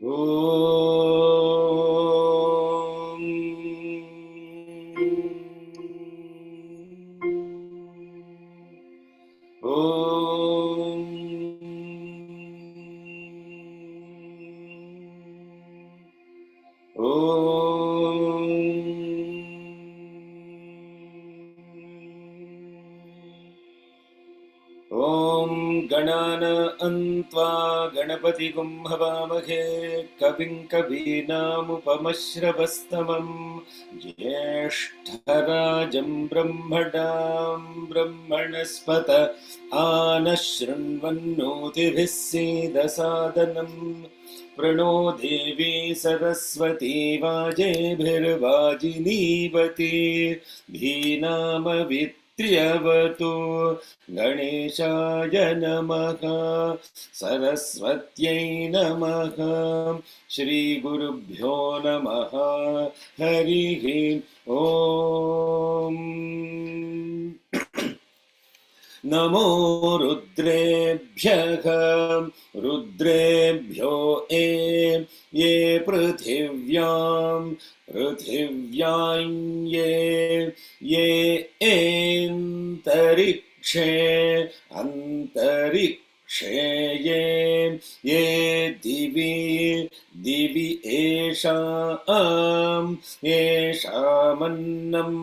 Om. Om. Om Ganana Ganapati Havamakhe Kavim Kavinamupamashravastamam Jyeshthārajam Brahmadam Brahmanaspata Anashranvannotibhissedasadanam Prano Devi Saraswati Vajebhirvajinivati Dhinamavit Triyavatu Ganeshaya Namaha Saraswatyai Namaha Shri Gurubhyo Namaha Harihi Om. Namo Rudrebhyah Rudrebhyo ye Prithivyan ye Antarikshe ye Divi Eshamannam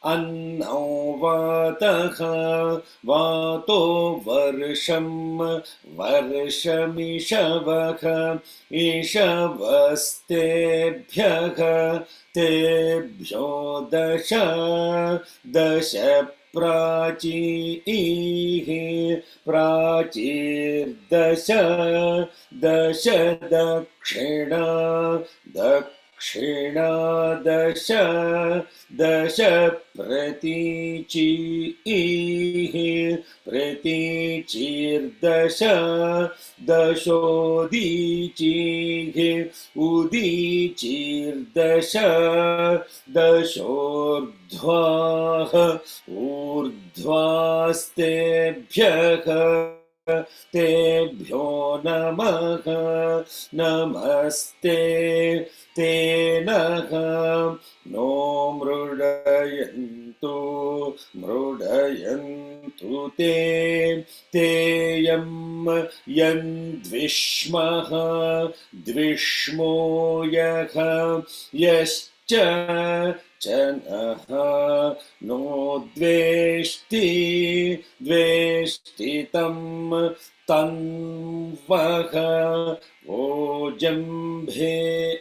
Anno Vataha Vato Varshamishavaha Ishavastebhyaha Tebhyo Dasha Prachirdasha Dakshina Dasha Pratichirdasha Udichirdasha Urdhvastebhyah Tebhyo Namaha Namaste Tenaha No Mrudayantu Te Yam Yandvishmaha Dvishmo Yaha Yascha Chanaha No Dveshtitam Tanvaha O Jambhe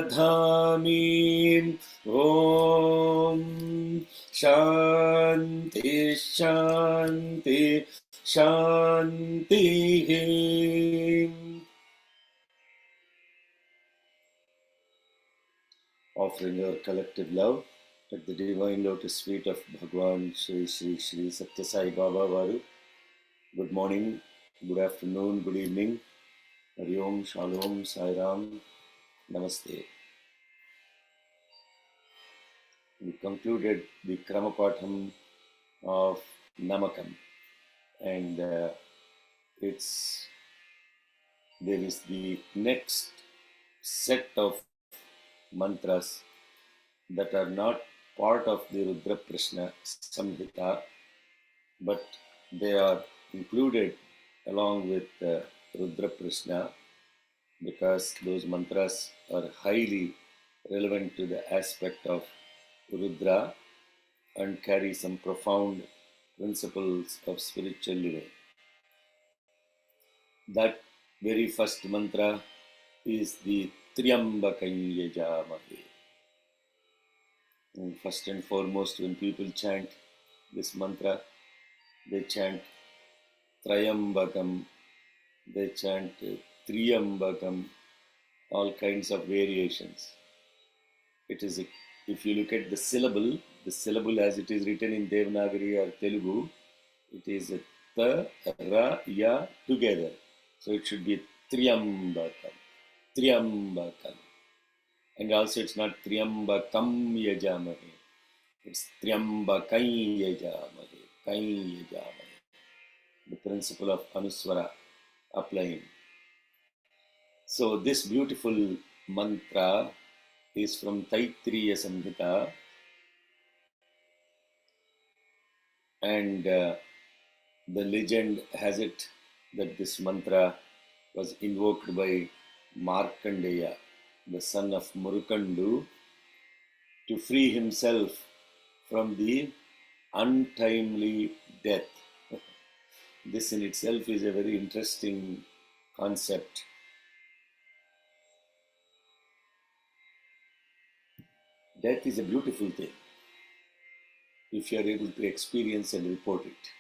Dadhamiti Om Shanti Offering our collective love at the divine lotus feet of Bhagwan Shri Shri Shri Satya Sai Baba Varu. Good morning, good afternoon, good evening. Hari Om, Shalom, Sai Ram, Namaste. We concluded the Kramapatham of Namakam, and there is the next set of mantras that are not part of the Rudra Prashna Samhita, but they are included along with Rudra Prashna because those mantras are highly relevant to the aspect of Rudra and carry some profound principles of spiritual living. That very first mantra is the Triambakam Yajamahe. And first and foremost, when people chant this mantra, they chant Trayambakam, they chant Triyambakam, all kinds of variations. It is, if you look at the syllable as it is written in Devanagari or Telugu, it is a ta, ra, ya together. So it should be Triyambakam. And also it's not Triyambakam Yajamahe. It's Tryambakai Yajamahe, Kai Yajamahe. The principle of Anuswara applying. So this beautiful mantra is from Taittiriya Samhita, and the legend has it that this mantra was invoked by Markandeya, the son of Murukandu, to free himself from the untimely death. This in itself is a very interesting concept. Death is a beautiful thing if you are able to experience and report it.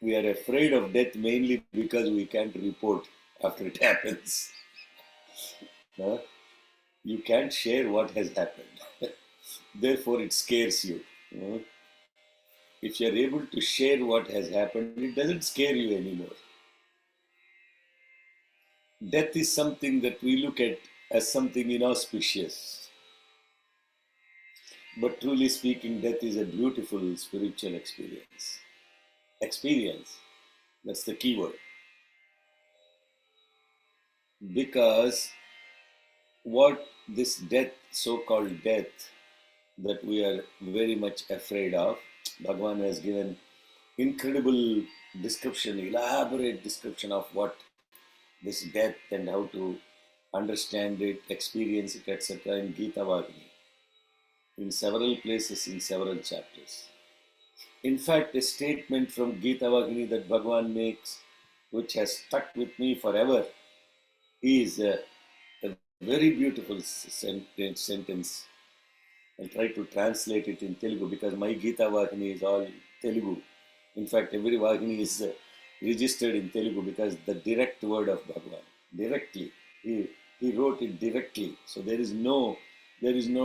We are afraid of death mainly because we can't report after it happens. No? You can't share what has happened. Therefore, it scares you. No? If you are able to share what has happened, it doesn't scare you anymore. Death is something that we look at as something inauspicious. But truly speaking, death is a beautiful spiritual experience. Experience, that's the key word. Because what this death, so-called death, that we are very much afraid of, Bhagavan has given incredible description, elaborate description of what this death and how to understand it, experience it, etc. in Gita Vagini, in several places, in several chapters. In fact, a statement from Gita Vagini that Bhagavan makes, which has stuck with me forever, is a very beautiful sentence. I'll try to translate it in Telugu because my Gita Vagini is all Telugu. In fact, every Vagini is registered in Telugu because the direct word of Bhagavan, directly. He wrote it directly. So there is no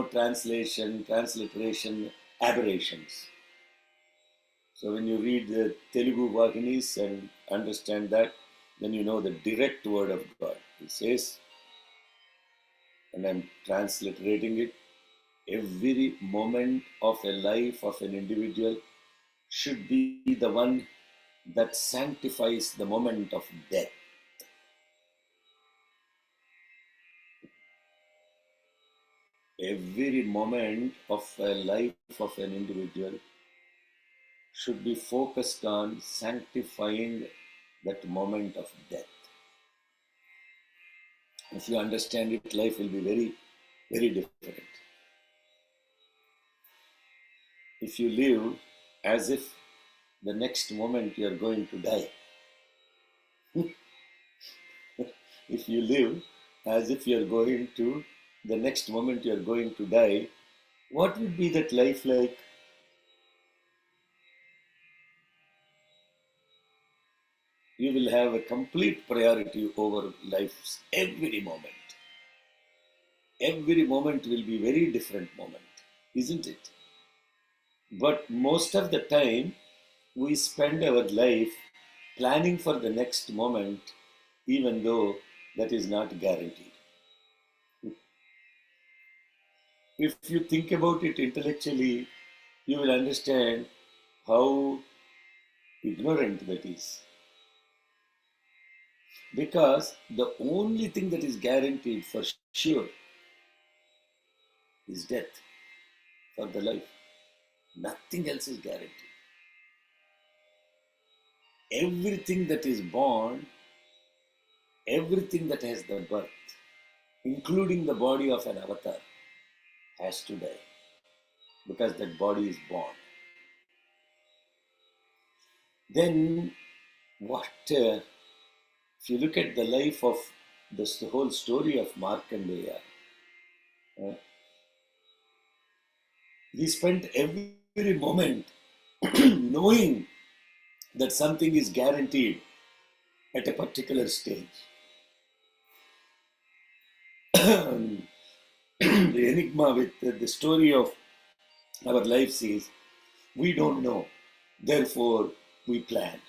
translation, transliteration, aberrations. So when you read the Telugu Vaginis and understand that, then you know the direct word of God. He says, and I'm transliterating it, every moment of a life of an individual should be the one that sanctifies the moment of death. Every moment of a life of an individual should be focused on sanctifying that moment of death. If you understand it, life will be very, very different. If you live as if the next moment you are going to die, if you live as if you are going to, the next moment you are going to die, what would be that life like? You will have a complete priority over life's every moment. Every moment will be very different moment, isn't it? But most of the time, we spend our life planning for the next moment, even though that is not guaranteed. If you think about it intellectually, you will understand how ignorant that is. Because the only thing that is guaranteed for sure is death for the life. Nothing else is guaranteed. Everything that is born, everything that has the birth, including the body of an avatar, has to die because that body is born. Then, if you look at the life of this, the whole story of Markandeya, uh, he spent every moment knowing that something is guaranteed at a particular stage. The enigma with the story of our lives is we don't know, therefore we plan.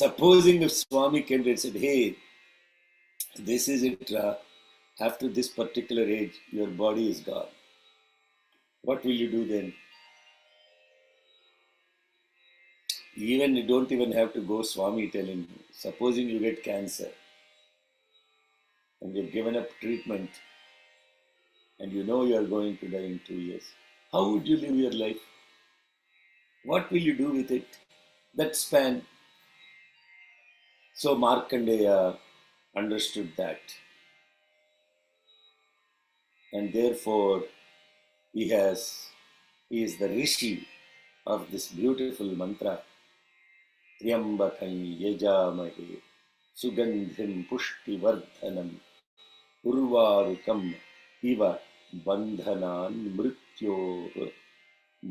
Supposing if Swami came and said, hey, this is it, after this particular age, your body is gone. What will you do then? Even you don't even have to go Swami telling you. Supposing you get cancer and you've given up treatment and you know you are going to die in 2 years. How would you live your life? What will you do with it? That span. So Markandeya understood that. And therefore, he is the Rishi of this beautiful mantra. Triyambakam yajamahe sugandhim pushtivardhanam urvarukam iva bandhanan mrityor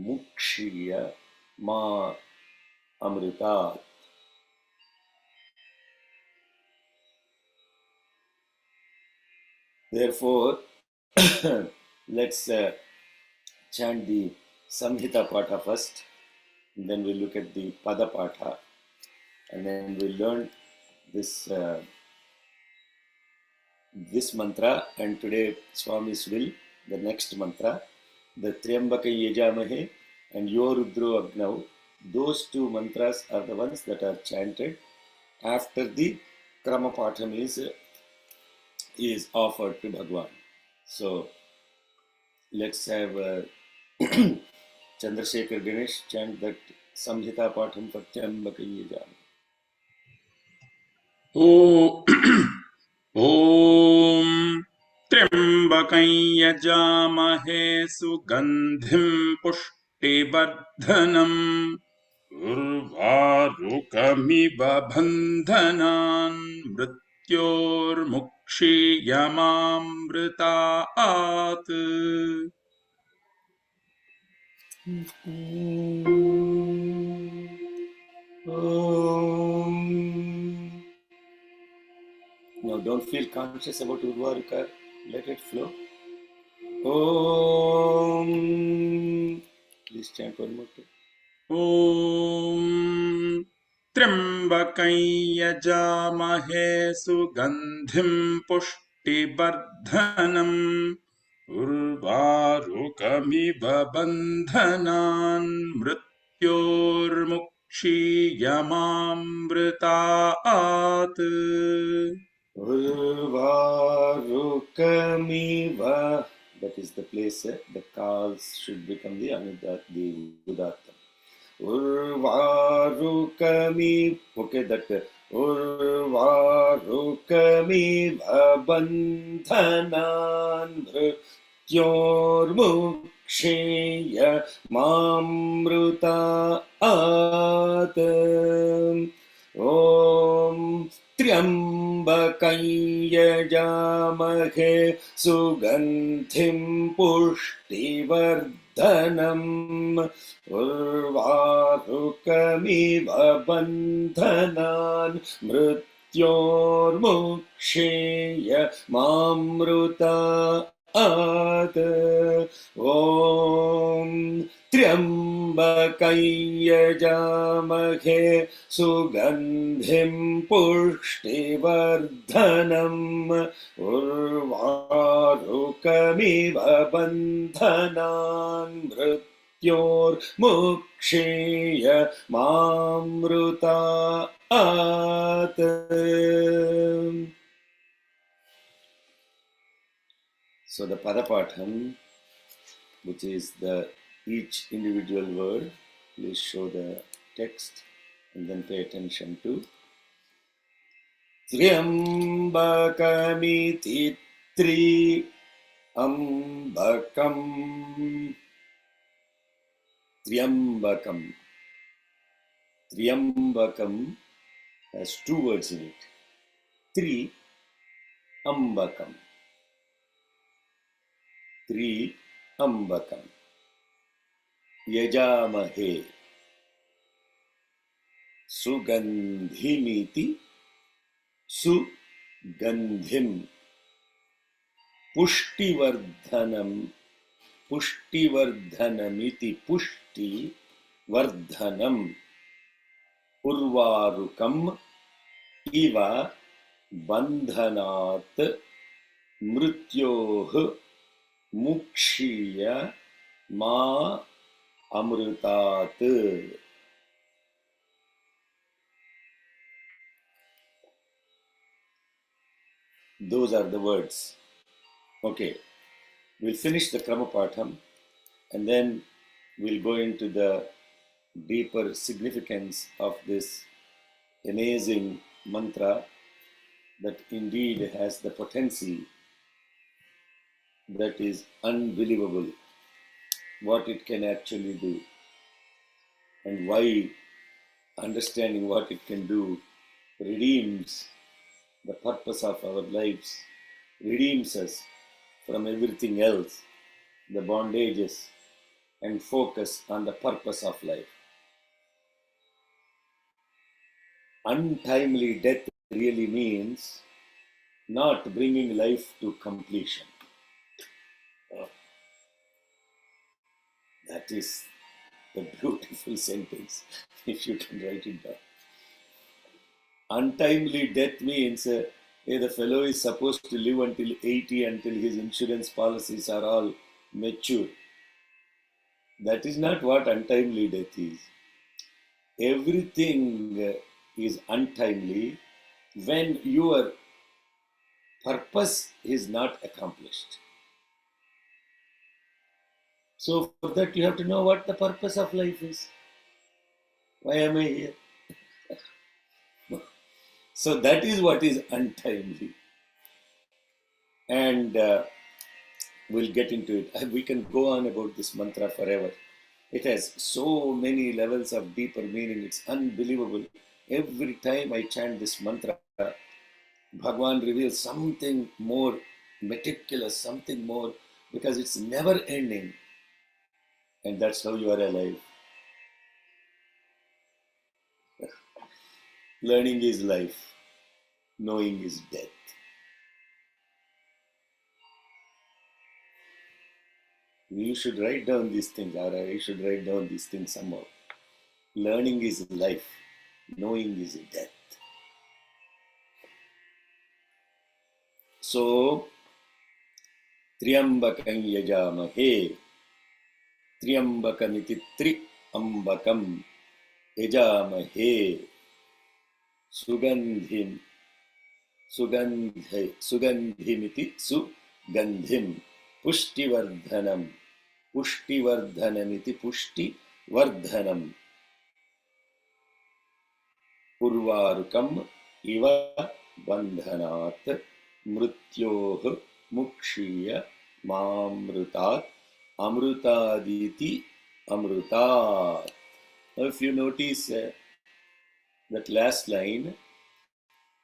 mukshiya ma amritat. Therefore, let's chant the Samhita Patha first, and then we'll look at the Pada Patha, and then we'll learn this this mantra, and today Swami's will, the next mantra, the Triambaka Yajamahe and Yo Rudro Agnav. Those two mantras are the ones that are chanted after the Krama Patham is offered to Bhagwan. So let's have Chandrasekhar Ganesh chant that Samhita Patham for Triambaka Yajamahe. ॐ त्र्यम्बकं यजामहे सुगन्धिं पुष्टिवर्धनम् उर्वारुकमिव बन्धनान् मृत्योर्मुक्षीयमामृतात् Now don't feel conscious about Urvaruka, let it flow. Om. Please chant one more time. ॐ त्र्यम्बकं यजामहे सुगन्धिं पुष्टिवर्धनम् उर्वारुकमिव बन्धनान् मृत्योर्मुक्षीयमामृतात् Urvarukamiva. That is the place. The calls should become the Udattam. Urvarukami. Okay, that Urvarukamiva bandhanan mrityormuksheya mamrutat. Om Triambakam yajamahe sugandhim pushtivardhanam urvarukamiva bandhanan mrityormuksheya mamrutat. Om Triambakam yajamahe sugandhim pushtivardhanam urvarukamiva bandhanan mrityormuksheya mamrutat. So the Padapatham, which is the each individual word, please show the text and then pay attention to Triambakamiti Triambakam. Triambakam. Triambakam has two words in it. Triambakam. Triambakam. Yajamahe. Sugandhimiti. Sugandhim. Pushtivardhanam. Pushtivardhanamiti. Pushti Vardhanam. urvarukam iva bandhanat mrityoh mukshiya ma amrutat. Those are the words. Okay, we'll finish the Krama Patham and then we'll go into the deeper significance of this amazing mantra that indeed has the potency that is unbelievable, what it can actually do, and why understanding what it can do redeems the purpose of our lives, redeems us from everything else, the bondages, and focus on the purpose of life. Untimely death really means not bringing life to completion. That is a beautiful sentence, if you can write it down. Untimely death means the fellow is supposed to live until 80, until his insurance policies are all mature. That is not what untimely death is. Everything is untimely when your purpose is not accomplished. So for that you have to know what the purpose of life is. Why am I here? So that is what is untimely. And we'll get into it. We can go on about this mantra forever. It has so many levels of deeper meaning. It's unbelievable. Every time I chant this mantra, Bhagwan reveals something more meticulous, something more, because it's never ending. And that's how you are alive. Learning is life, knowing is death. You should write down these things, or I should write down these things somehow. Learning is life, knowing is death. So, Triambakam yajamahe, Triambakamiti triambakam yajamahe, Sugandhim, Sugandhimiti Sugandhim, Pushtivardhanam, Pushtivardhanamiti Pushtivardhanam, Urvarukam iva bandhanat mrityoh mukshiya mamrutat amrutaditi amrutat. Now if you notice that last line,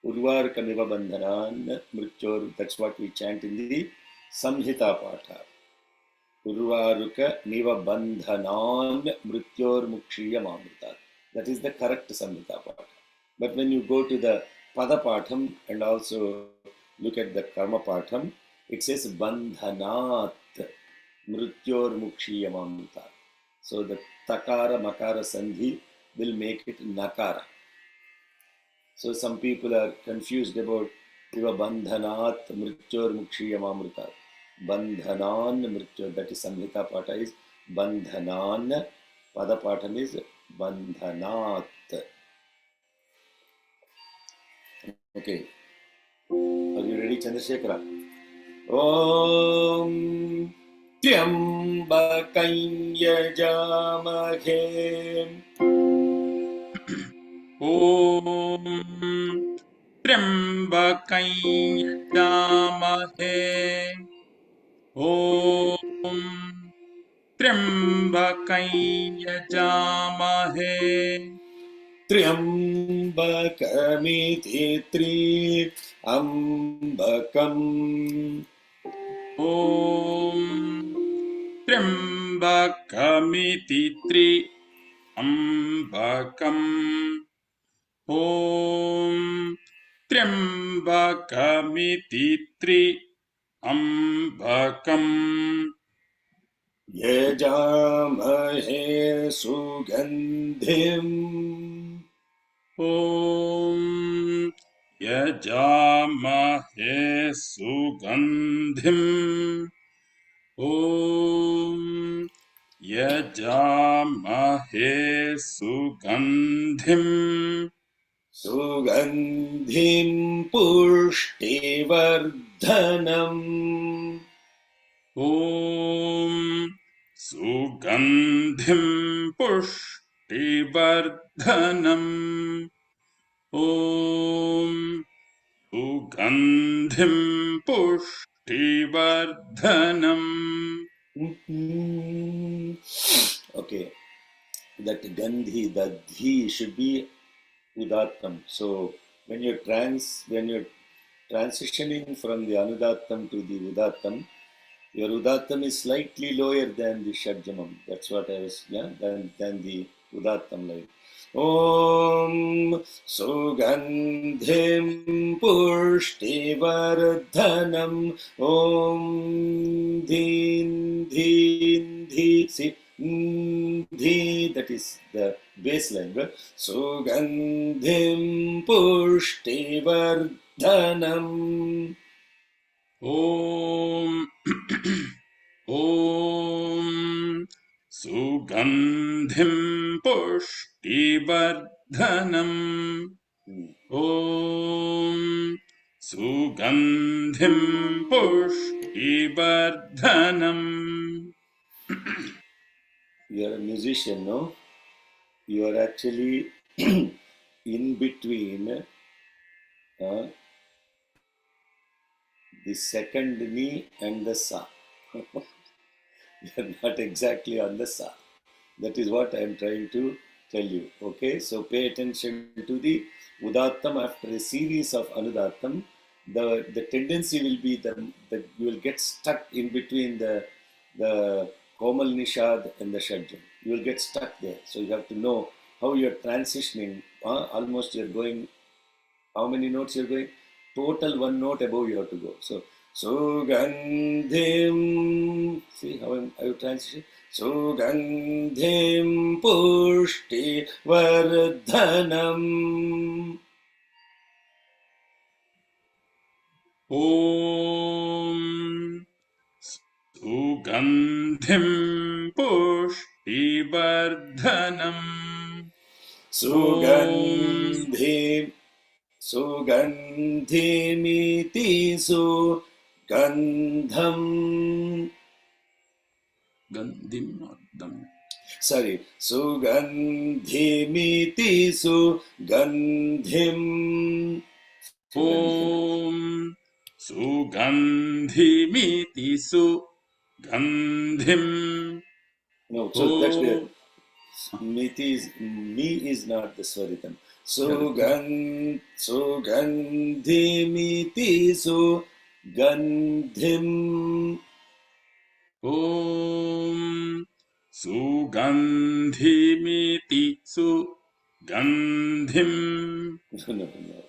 Urvarukam iva bandhanan mrityor, that's what we chant in the Samhita Patha. Urvaruka niva bandhanan mrityor mukshiya mamrutat. That is the correct Samhita Patha. But when you go to the Pada Patham and also look at the Karma Patham, it says bandhanat mrityor mukshiya mamrutat. So the takara makara sandhi will make it nakara. So some people are confused about iva bandhanat mrityor mukshiya mamrutat. Bandhanan mrityor, that is Samhita Patha is bandhanan, Pada Patham is bandhanat. Okay. Are you ready, Chandrasekhara? Om Tyambakam yajamahe. Om Triambakam yajamahe. Om Triambakam yajamahe. Triambakamiti triambakam. Om Triambakamiti triambakam. Om Triambakamiti triambakam. Yajamahe sugandhim ॐ यजामहे सुगन्धिम् ॐ यजामहे सुगन्धिम् सुगन्धिं पुष्टिवर्धनम् ॐ सुगन्धिं पुष्टिवर्धनम् ॐ सुगन्धिं पुष्टिवर्धनम् Okay, that gandhi, that dhi should be udattam. So when you're transitioning from the anudattam to the udattam, your udattam is slightly lower than the shadjamam. That's what I was, yeah, than the udattam like. Om Sugandhim Pushtivardhanam Om Dhin Dhin Dhi. See, Dhi, that is the baseline. Right? Sugandhim Pushtivardhanam. ॐ ॐ सुगन्धिं पुष्टिवर्धनम् ॐ सुगन्धिं पुष्टिवर्धनम् You are a musician, no? You are actually in between the second knee and the sa. You are not exactly on the sa. That is what I am trying to tell you. Okay, so pay attention to the udattam after a series of anudattam. The tendency will be that you will get stuck in between the komal nishad and the shadjam. You will get stuck there. So you have to know how you are transitioning. Almost you are going, how many notes you're going? Total one note above you have to go. So Sugandhim. See how I transition? Sugandhim Pushti Vardhanam. ॐ सुगन्धिं पुष्टिवर्धनम् ॐ Sugandhim Sugandhimiti Sugandham. गन्धिम् Sorry, Sugandhimiti Sugandhim. Om सुगन्धिमिति सुगन्धिम् No, so that's where Om me is not the swaritam. Sugandhimiti Sugandhim. Om सुगन्धिमिति सुगन्धिम् No, no, no.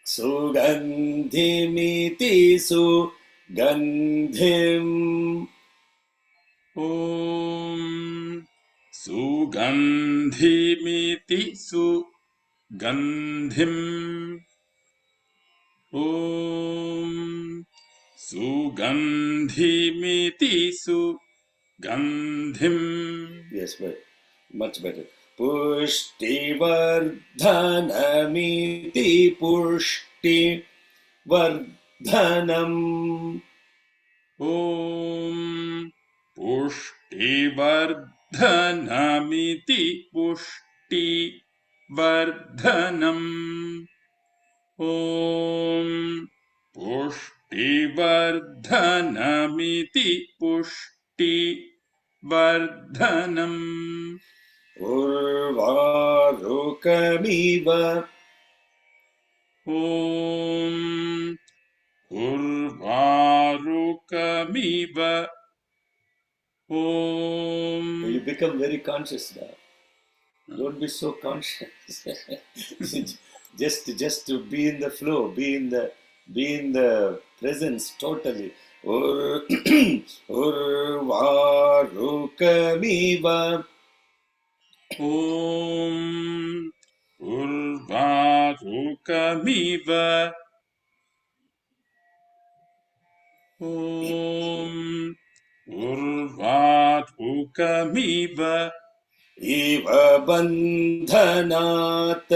Sugandhimiti Sugandhim. Om सुगन्धिमिति सुगन्धिम् Om सुगन्धिमिति सुगन्धिम् Yes, but much better. Pushtivardhanamiti Pushti Vardhanam. ॐ पुष्टिवर्धनमिति पुष्टिवर्धनम् ॐ पुष्टिवर्धनमिति पुष्टिवर्धनम् Urvarukamiva. ॐ उर्वारुकमिव ॐ You become very conscious now. Don't be so conscious. just to be in the flow, be in the presence totally. Urvarukamiva. Om Urvarukamiva. Om Urvarukamiva. इव बन्धनात्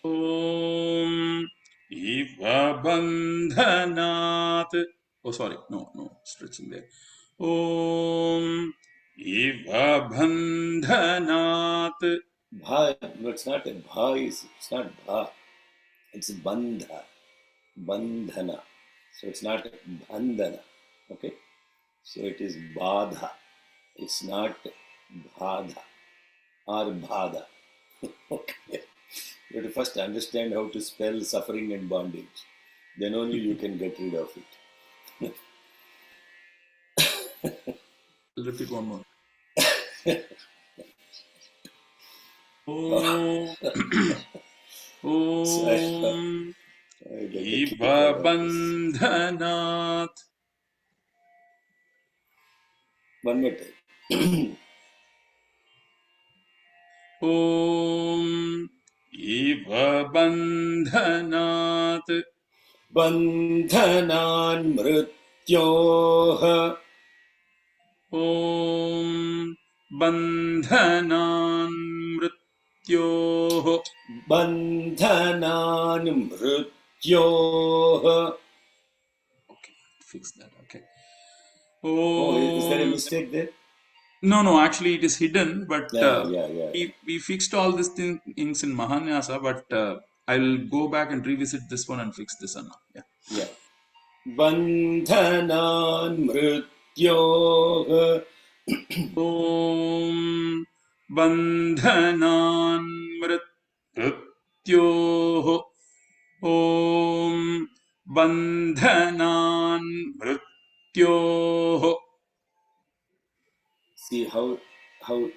Om Iva Bandhanat. Oh, sorry. No, stretching there. Om Iva Bandhanat. Bha, no, it's not a bha, it's not bha, it's bandha, bandhana. So it's not bandhana, okay? So it is badha, it's not bhadha or bhada, okay? You have to first understand how to spell suffering and bondage. Then only you can get rid of it. I'll repeat one more. So I Om get a kick Iva out of this. Bandhanat. One more time. Om Iva Bandhanat. बन्धनान् मृत्योः Om Bandhanan Mrityoho. बन्धनान् मृत्योः. Okay, fix that. Okay. Oh, is there a Om. mistake there? No, actually it is hidden, but Yeah. we fixed all these things in Mahanyasa, but I'll go back and revisit this one and fix this one now. Yeah. बन्धनान् मृत्योः. Om Bandhanan Mrityoho. Om Bandhanan Mrityoho. See how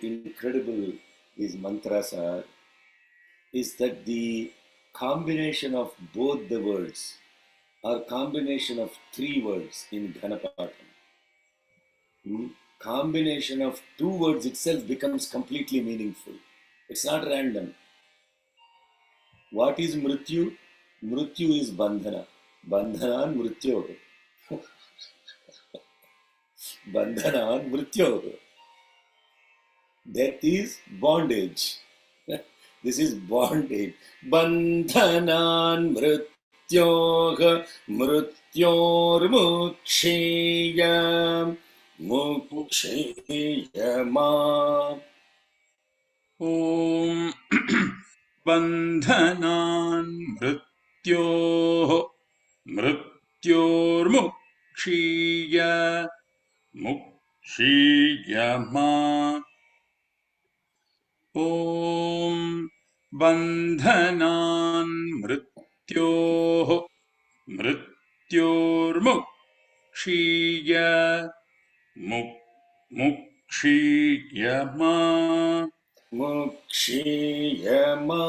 incredible these mantras are. Is that the combination of both the words, or combination of three words in Ganapatam? Combination of two words itself becomes completely meaningful. It's not random. What is mrityu? Mrityu is bandhana. Bandhanan mrityo. Bandhanan mrityo. Death is bondage. This is bondage. Bandhanan mrityoga mrityormukshiyam mukshiyama. Om Bandhanan Mrityoho. Mrityormukshiya. Mukshiyama. Om Bandhanan Mrityoho. Mrityormukshiya. Mukshiyama. Mukshiyama.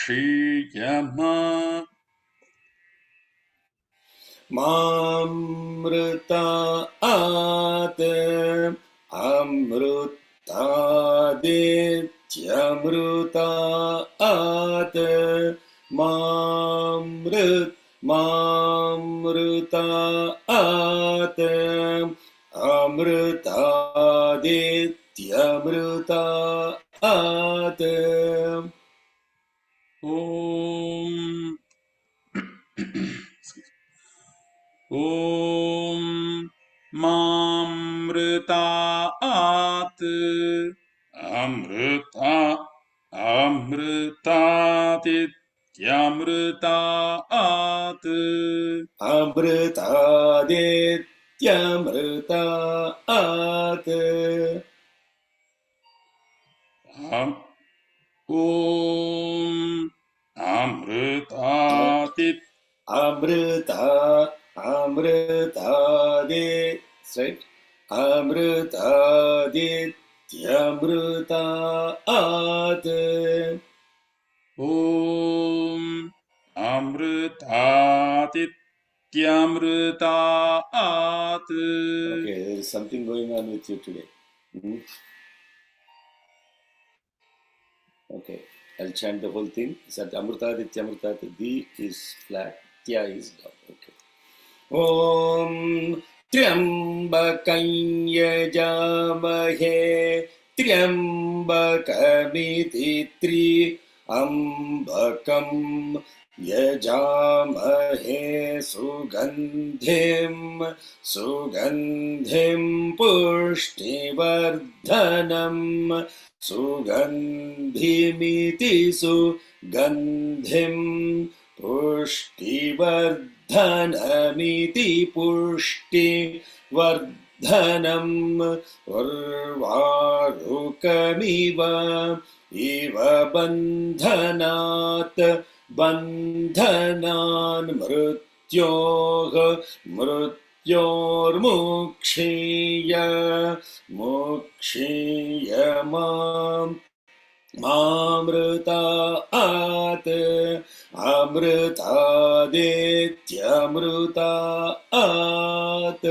Mukshiyama. Mamrita at amrutadityamruta at mamrita at amrutadityamruta at. Om Om Mamritaat. Amritatit. Amrutadityamruta at. Om Amritatit. Amrutade, right? Amrutadityamruta at. Om Amritatit. Tyamritaat. Okay, there is something going on with you today. Okay, I'll chant the whole thing. Sat Amrutaditya Amrutat. D is flat, Tya is down. Okay. Om Triambakam Yajamahe Triambakam Ambakam Yajamahe Sugandhim Pushtivardhanam Sugandhimiti Sugandhim पुष्टिवर्धनमिति पुष्टिवर्धनम् उर्वारुकमिव इव बन्धनान् मृत्योर्मुक्षीय मामृतात् अमृतादित्यमृतात्.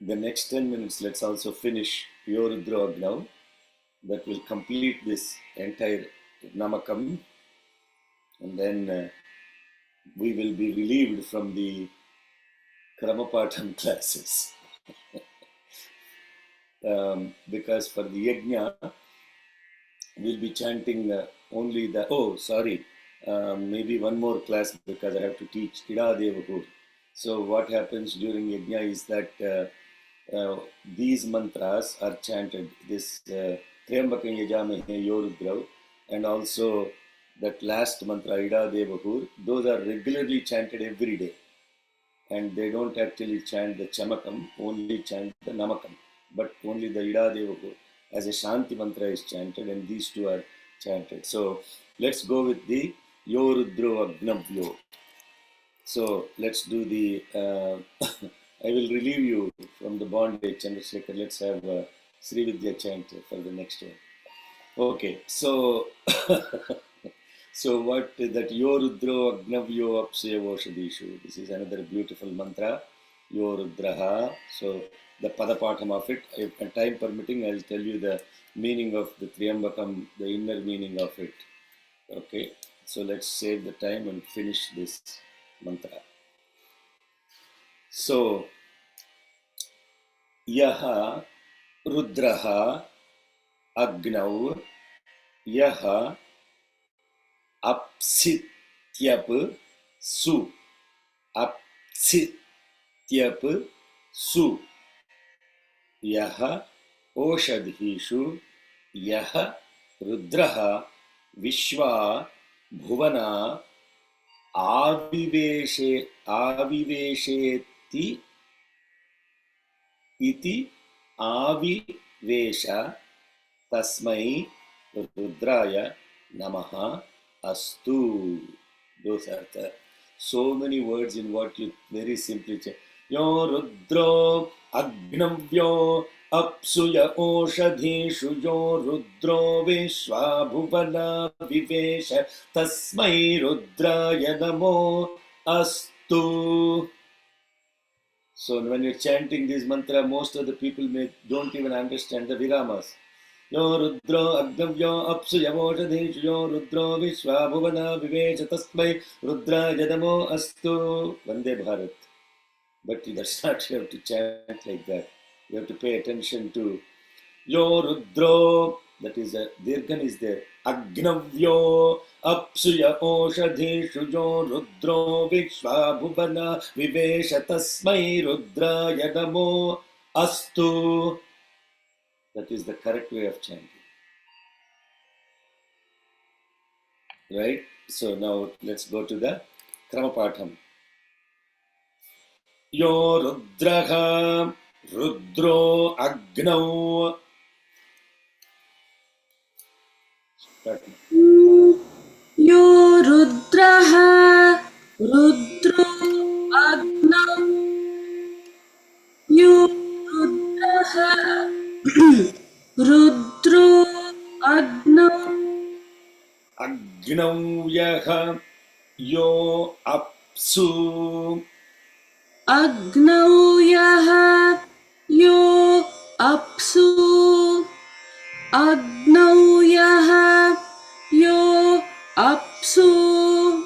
The next 10 minutes, let's also finish Yo Rudra Agnav. That will complete this entire Namakam, and then we will be relieved from the Kramapatham classes. Because for the Yajna, we'll be chanting only the, maybe one more class because I have to teach Ida Devahur. So what happens during Yajna is that these mantras are chanted, this Triambakam Yajamahe Yorudrav, and also that last mantra Ida Devahur, those are regularly chanted every day. And they don't actually chant the Chamakam, only chant the Namakam. But only the Ida Devahur as a Shanti mantra is chanted, and these two are chanted. So let's go with the Yo Rudro Agnavyo. So let's do the, I will relieve you from the bondage, Chandrasekhar. Let's have Sri Vidya chant for the next one. Okay, so so what that Yo Rudro Agnavyo Apsaya Voshadishu. This is another beautiful mantra, Yo Rudraha. So the Padapatham of it, if time permitting, I'll tell you the meaning of the Triambakam, the inner meaning of it. Okay, so let's save the time and finish this mantra. So, Yaha Rudraha Agnav Yaha Apsityap Su Apsityap Su Yaha Oshadhishu Yaha Rudraha Vishwa Bhuvana Avivesheti iti Avivesha Tasmai Rudraya Namaha Astu. Those are the so many words in what you very simply say. Yo Rudro Agnavyo Apsuya Oshadhishu Yo Rudro Vishwa Bhuvana Vivesha Tasmai Rudraya Namo Astu. So when you're chanting this mantra, most of the people don't even understand the viramas. Yo Rudro Agnavyo Apsuya Oshadhishu Yo Rudro Vishwa Bhuvana Vivesha Tasmai Rudraya Namo Astu. Vande Bharat. But that's not, you have to chant like that. You have to pay attention to Yo Rudro, that is a Dirghan is there. Agnavyo Apsuya Oshadhishu Yo Rudro Vishwa Bhuvana Vivesha Tasmai Rudraya Namo Astu. That is the correct way of chanting. Right? So now let's go to the Kramapatham. Yo Rudraha Rudro Agnau. Yo Rudraha Rudro Agnav Yo Rudraha Rudro Agnav Agnau Yaha Yo apsu. Agnau yaha. Yo apsu. Agnau yaha. Yo apsu.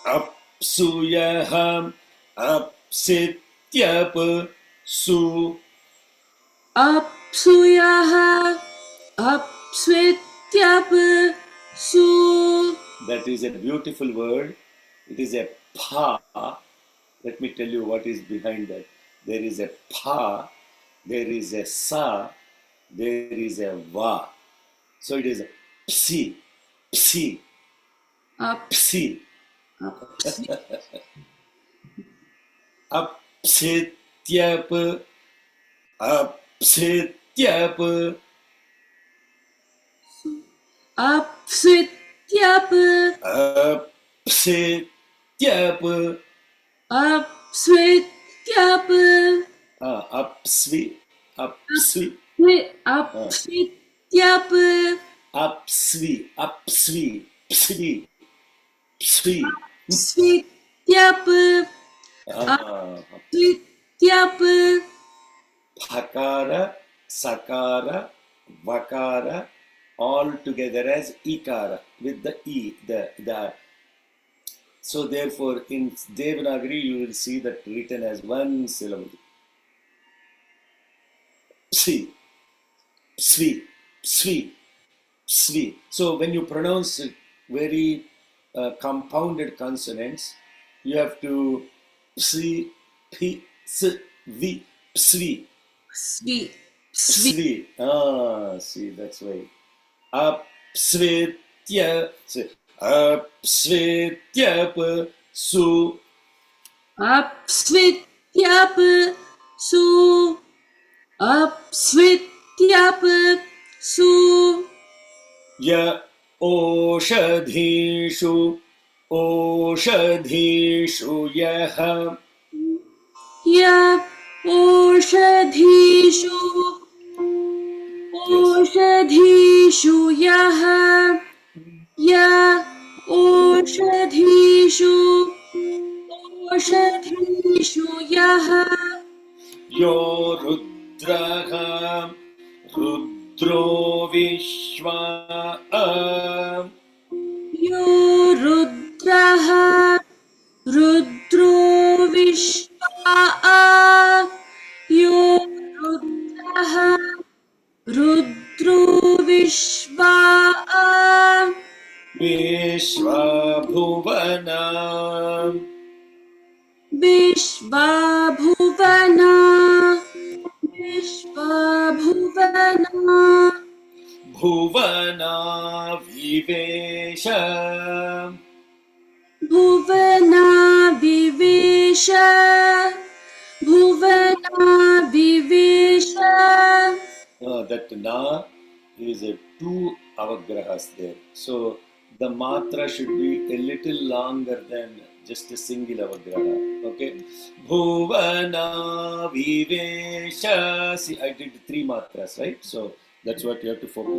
Apsuyaham apsityap su. Apsuyaha. Apsvityap. Su. That is a beautiful word. It is a pa. Let me tell you what is behind that. There is a pa, there is a sa, there is a va. So it is psi, psi, psi, apsityap, apsityap, Apsvityap. apsityap, Apsvityap. apsvi, apsvi, Apsvityap. apsvi, apsvi, psvi, psvi. Apsvityap. Apsvityap. Bhakara, sakara, vakara, all together as ikara with the e, the. So therefore, in Devanagari, you will see that written as one syllable. Psi, psvi, psvi, psvi. So when you pronounce very compounded consonants, you have to psi, pi, s, vi, psvi. Svi. Svi. Svi. Ah, see, that's why. Apsvetya. Apsvetyap su. Apsvityap. Su. Apsvityap. Su. Ya oshadhishu. Oshadhishu yaha. Ya oshadhishu. Oshadhishu yaha. Ya oshadhishu. Oshadhishu yaha. Yo rudraha. Rudro vishva. Yo rudraha. Rudro vishva. Yo rudraha. Rudro vishva. Vishva bhuvana. Vishvabhuvana. Vishvabhuvana. Bhuvana vivesha. Bhuvana vivesha. Bhuvana vivesha. That na is a two avagrahas there. So the matra should be a little longer than just a single avagraha. Okay. Bhuvana vivesha. See, I did three matras, right? So that's what you have to focus.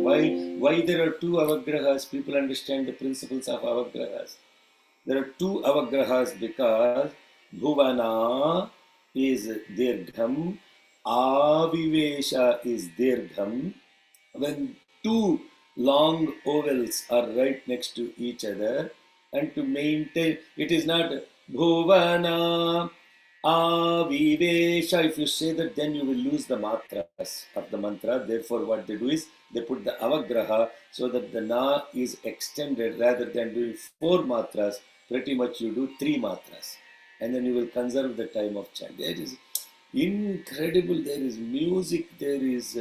Why there are two avagrahas? People understand the principles of avagrahas. There are two avagrahas because Bhuvana is Dirgham, Avivesha is Dirgham. When two long vowels are right next to each other, and to maintain, it is not Bhuvana, Avivesha. If you say that, then you will lose the matras of the mantra. Therefore, what they do is they put the avagraha so that the na is extended rather than doing four matras. Pretty much you do three matras, and then you will conserve the time of chant. There is incredible. There is music. There is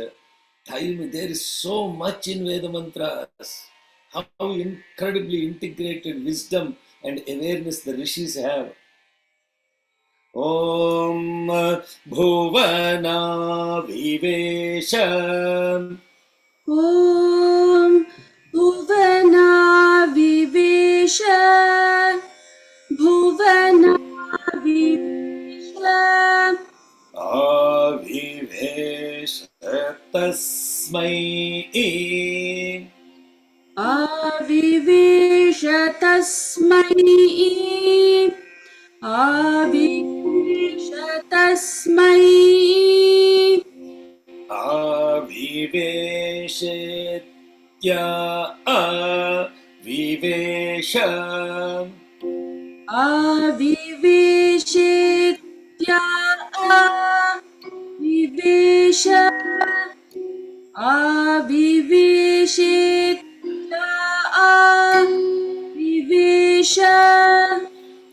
time. There is so much in Veda mantras. How incredibly integrated wisdom and awareness the rishis have. Om Bhuvana Vivesha. Om Bhuvana vivesha. Bhuvana vivesha. Avivesha Tasmai. Avivesha tasmai. आविवेश तस्मै आविवेशेत्या विवेश आविवेशेत्या विवेश आविवेशेत्या विवेश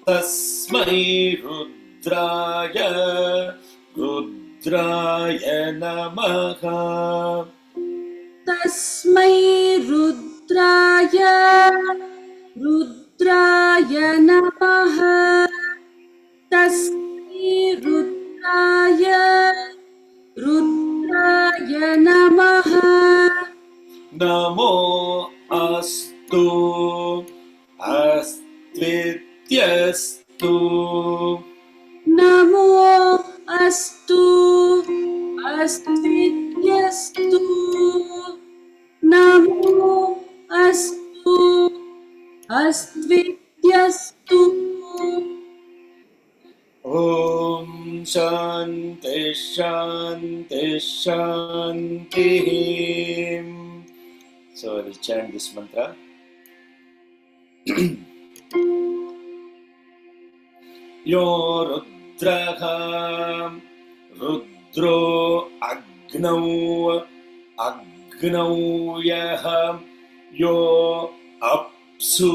तस्मै रुद्राय रुद्राय नमः तस्मै रुद्राय रुद्राय नमः तस्मै रुद्राय रुद्राय नमः नमो अस्तु अस्त्वित्यस्तु नमो अस्तु अस्त्वित्यस्तु नमो अस्तु अस्त्वित्यस्तु ॐ शान्ति शान्ति शान्तिः. So I will chant this mantra. यो रुद्रः रुद्रो अग्नौ अग्नौ यः यो अप्सु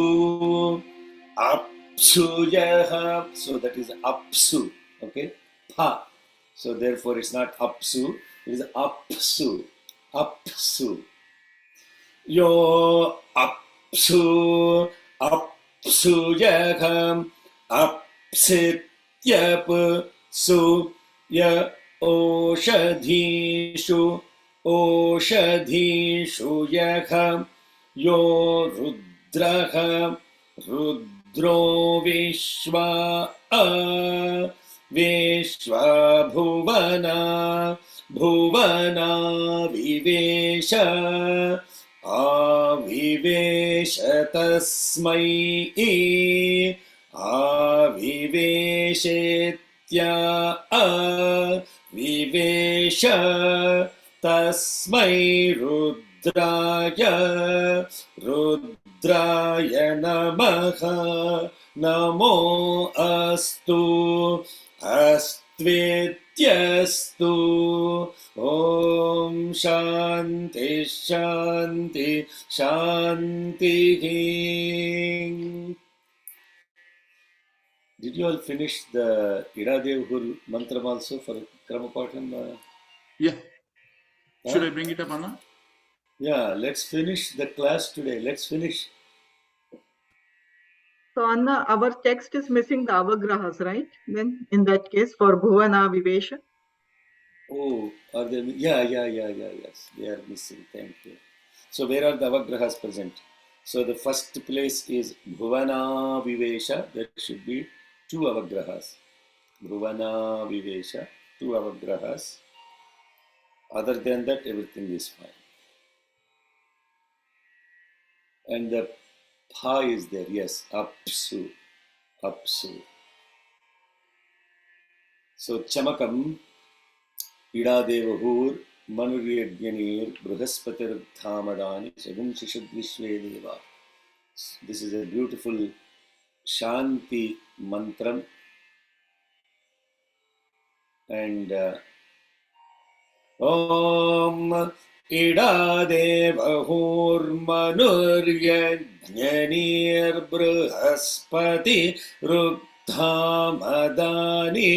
अप्सु यः. So that is apsu. Okay, pa. So therefore it's not apsu, it is apsu. Apsu. Yo apsu apsu yah apsityap su ya oshadhishu oshadhishu yah yo rudraha rudro vishva vishva bhuvana bhuvana vivesha आविवेश तस्मै आविवेशेत्या विवेश तस्मै रुद्राय रुद्राय नमः नमो अस्तु अस्त्वित्यस्तु ॐ शान्ति शान्ति शान्तिः. Did you all finish the Idadevhur mantram also for Kramapatham? Yeah. Should I bring it up, Anna? Yeah, let's finish the class today. Let's finish. So Anna, our text is missing the avagrahas, right? Then in that case, for Bhuvana Vivesha. Oh, are they? Yeah, yes, they are missing. Thank you. So where are the avagrahas present? So the first place is Bhuvana Vivesha. There should be 2 avagrahas. Bhuvana Vivesha, 2 avagrahas. Other than that, everything is fine. And the pa is there. Yes, apsu, apsu. So chamakam. Idadevahur Manuryagnir Bruhaspatir Dhamadani Shagumshishadvishve Deva. This is a beautiful Shanti mantram. And Om Idadevahur Manuryagnir Bruhaspati Rudhamadani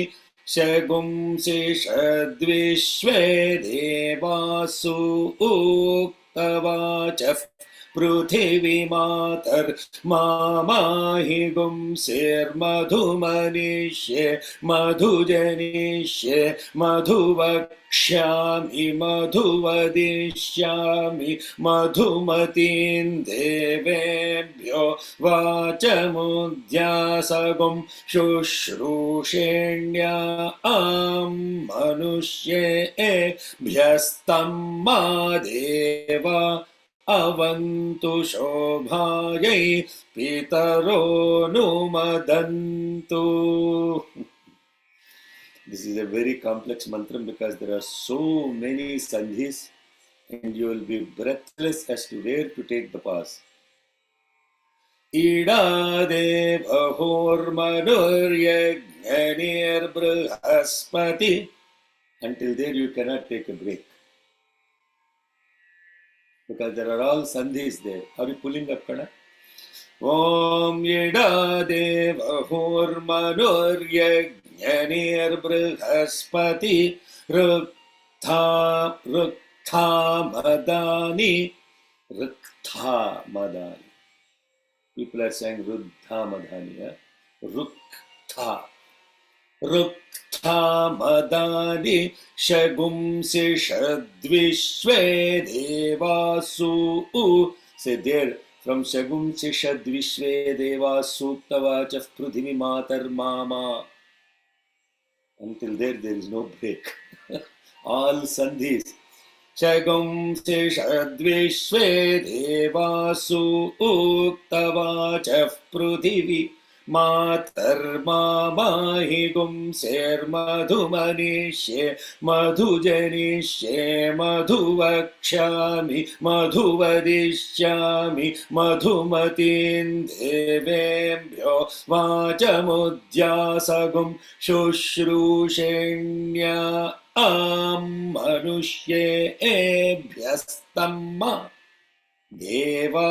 Shagumshishadvishve devasu uktavachah pruthivi matar mamahi gumsir madhumanishye madhujanishye madhuvakshyami madhuvadishyami madhumatin devebhyo vachamudyasagum shushrusheenya manushe bhyastam madeva avantu shobhayai pitaro numadantu. This is a very complex mantra because there are so many sandhis and you will be breathless as to where to take the pause. Idade bahormanuryagnanir brihaspati. Until there you cannot take a break. Because there are all sandhis there. Are you pulling up, Kana? Om Idade bahormanuryagnanir brihaspati Ruktha madani. Ruktha madani. People are saying Ruddha madani. Ruktha. Ruktha madani shagumsi shadvishve devasu. Say there, from shagumsi shadvishve devasu tavachaf prudhimi matar mama. Until there is no break. All sandhis. Shagumsi shadvishve devasu uktavachaf prudhivi matar mamahi gumser madhumanishye madhujanishye madhuvakshami madhuvadishyami madhumatin devembhyo vachamudyasagum shushrusheenya manushyeभ्यस्तम्मा deva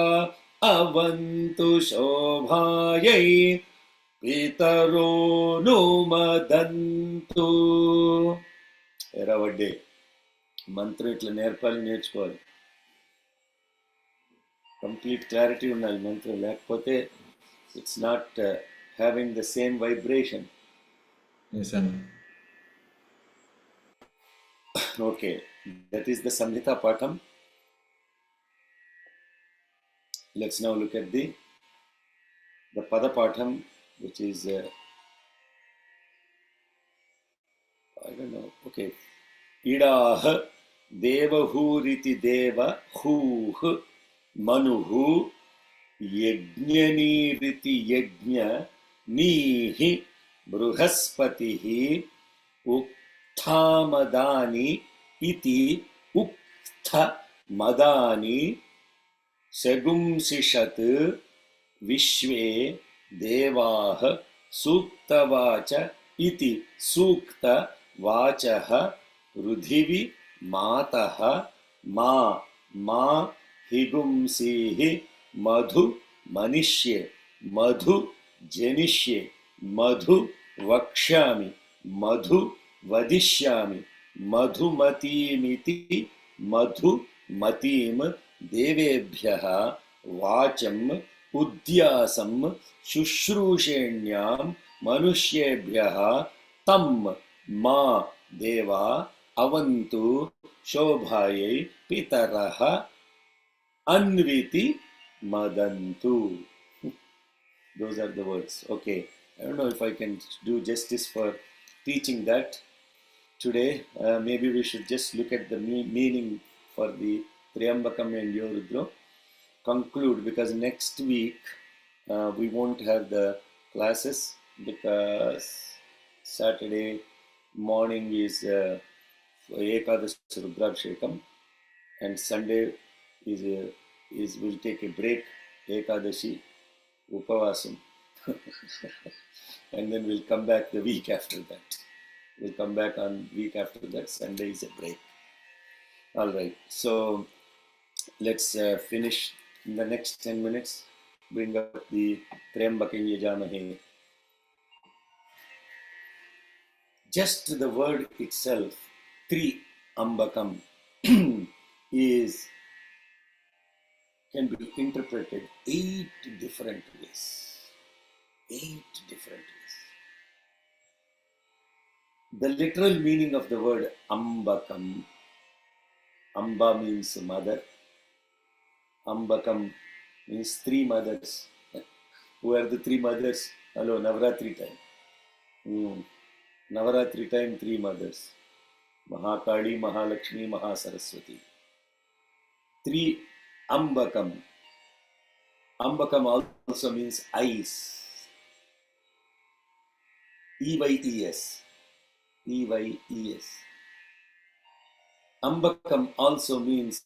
avantu shobhayai pitaro numadantu. ఎరవడ్డే మంత్రం ఇట్లా నేర్పాలి, నేర్చుకోవాలి. Complete clarity ఉండాలి మంత్రం, లేకపోతే it's not having the same vibration. Yes, sir. Okay, that is the Samhita Patham. Let's now look at the Pada Patham, which is I don't know. Okay, Idaha Devahuriti Deva Huh Manuhu Yajnaniriti Yajna Nihi Bruhaspatihi Ukthamadani iti Uktha Madani Sagumsishat Vishve Devaha Suktavacha iti Sukta Vachaha Rudhivi Mataha Ma Higumsihi Madhu Manishye Madhu Janishye Madhu Vakshami Madhu Vadishyami Madhumatimiti Madhumatim Devebhyaha Vacham Udyasam Shushrushenyam Manushyebhyaha Tam Ma Deva Avantu Shobhayai Pitaraha Anviti Madantu. Those are the words. Okay, I don't know if I can do justice for teaching that today. Maybe we should just look at the meaning for the Triambakam and Yorudra. Conclude, because next week we won't have the classes because Saturday morning is Ekadash Rudrabhishekam and Sunday is we'll take a break, Ekadashi Upavasam. And then we'll come back the week after that. We'll come back on week after that. Sunday is a break. All right. So let's finish in the next 10 minutes. Bring up the Triambakam Yajamahe. Just the word itself, Triambakam, can be interpreted 8 different ways. 8 different ways. The literal meaning of the word Ambakam, Amba means mother. Ambakam means 3 mothers. Who are the 3 mothers? Hello, Navaratri time. Navaratri time, 3 mothers. Mahakali, Mahalakshmi, Mahasaraswati. 3 Ambakam. Ambakam also means ice. E-Y-E-S. E-Y-E-S. Ambakam also means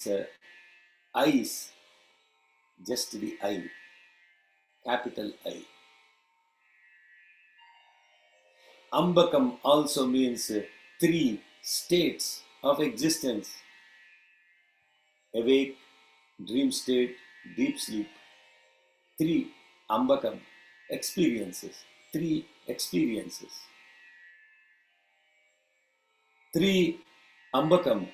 ice, just the I, capital I. Ambakam also means three states of existence: awake, dream state, deep sleep. Three Ambakam experiences. Three experiences. Three Ambakam.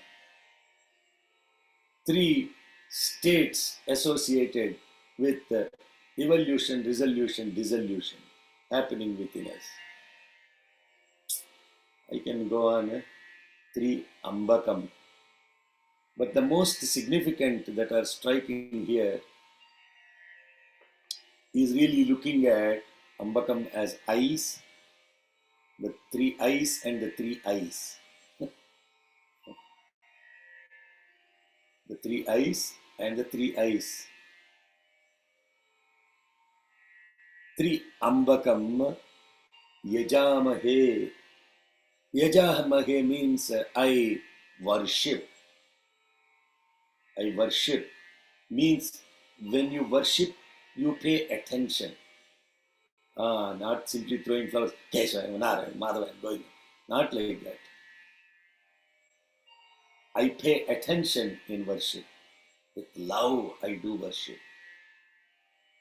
Three states associated with evolution, resolution, dissolution happening within us. I can go on. Three Ambakam. But the most significant that are striking here is really looking at Ambakam as eyes, the three eyes and the three eyes. The three eyes and the three eyes. Three Ambakam Yajamahe. Yajamahe means I worship. I worship means when you worship, you pay attention. Not simply throwing flowers. Kesha, Narayan, Madhava, I'm going. Not like that. I pay attention in worship. With love, I do worship.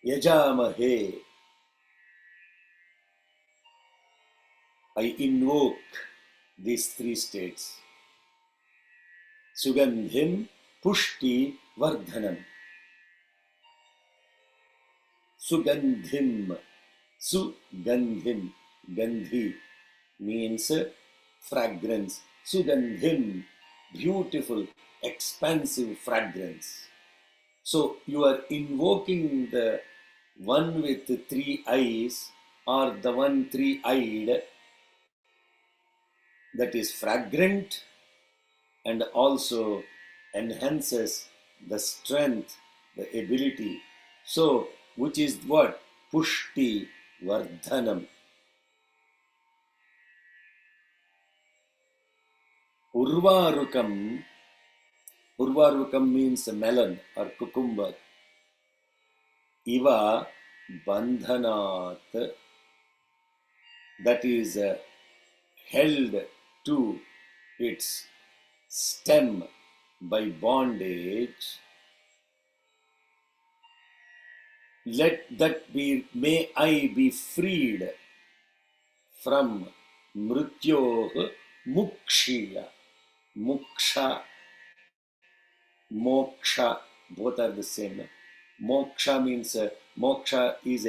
Yajamahe. I invoke these three states. Sugandhim, Pushti, Vardhanam. Sugandhim. Sugandhim. Gandhi means fragrance. Sugandhim, beautiful, expansive fragrance. So you are invoking the one with the three eyes or the one three-eyed that is fragrant and also enhances the strength, the ability. So, which is what? Pushti Vardhanam. Urvarukam. Urvarukam means melon or cucumber. Iva Bandhanat. That is held to its stem by bondage. Let that be, may I be freed from mrityoh mukshiya. Muksha, moksha, both are the same. Moksha means, moksha is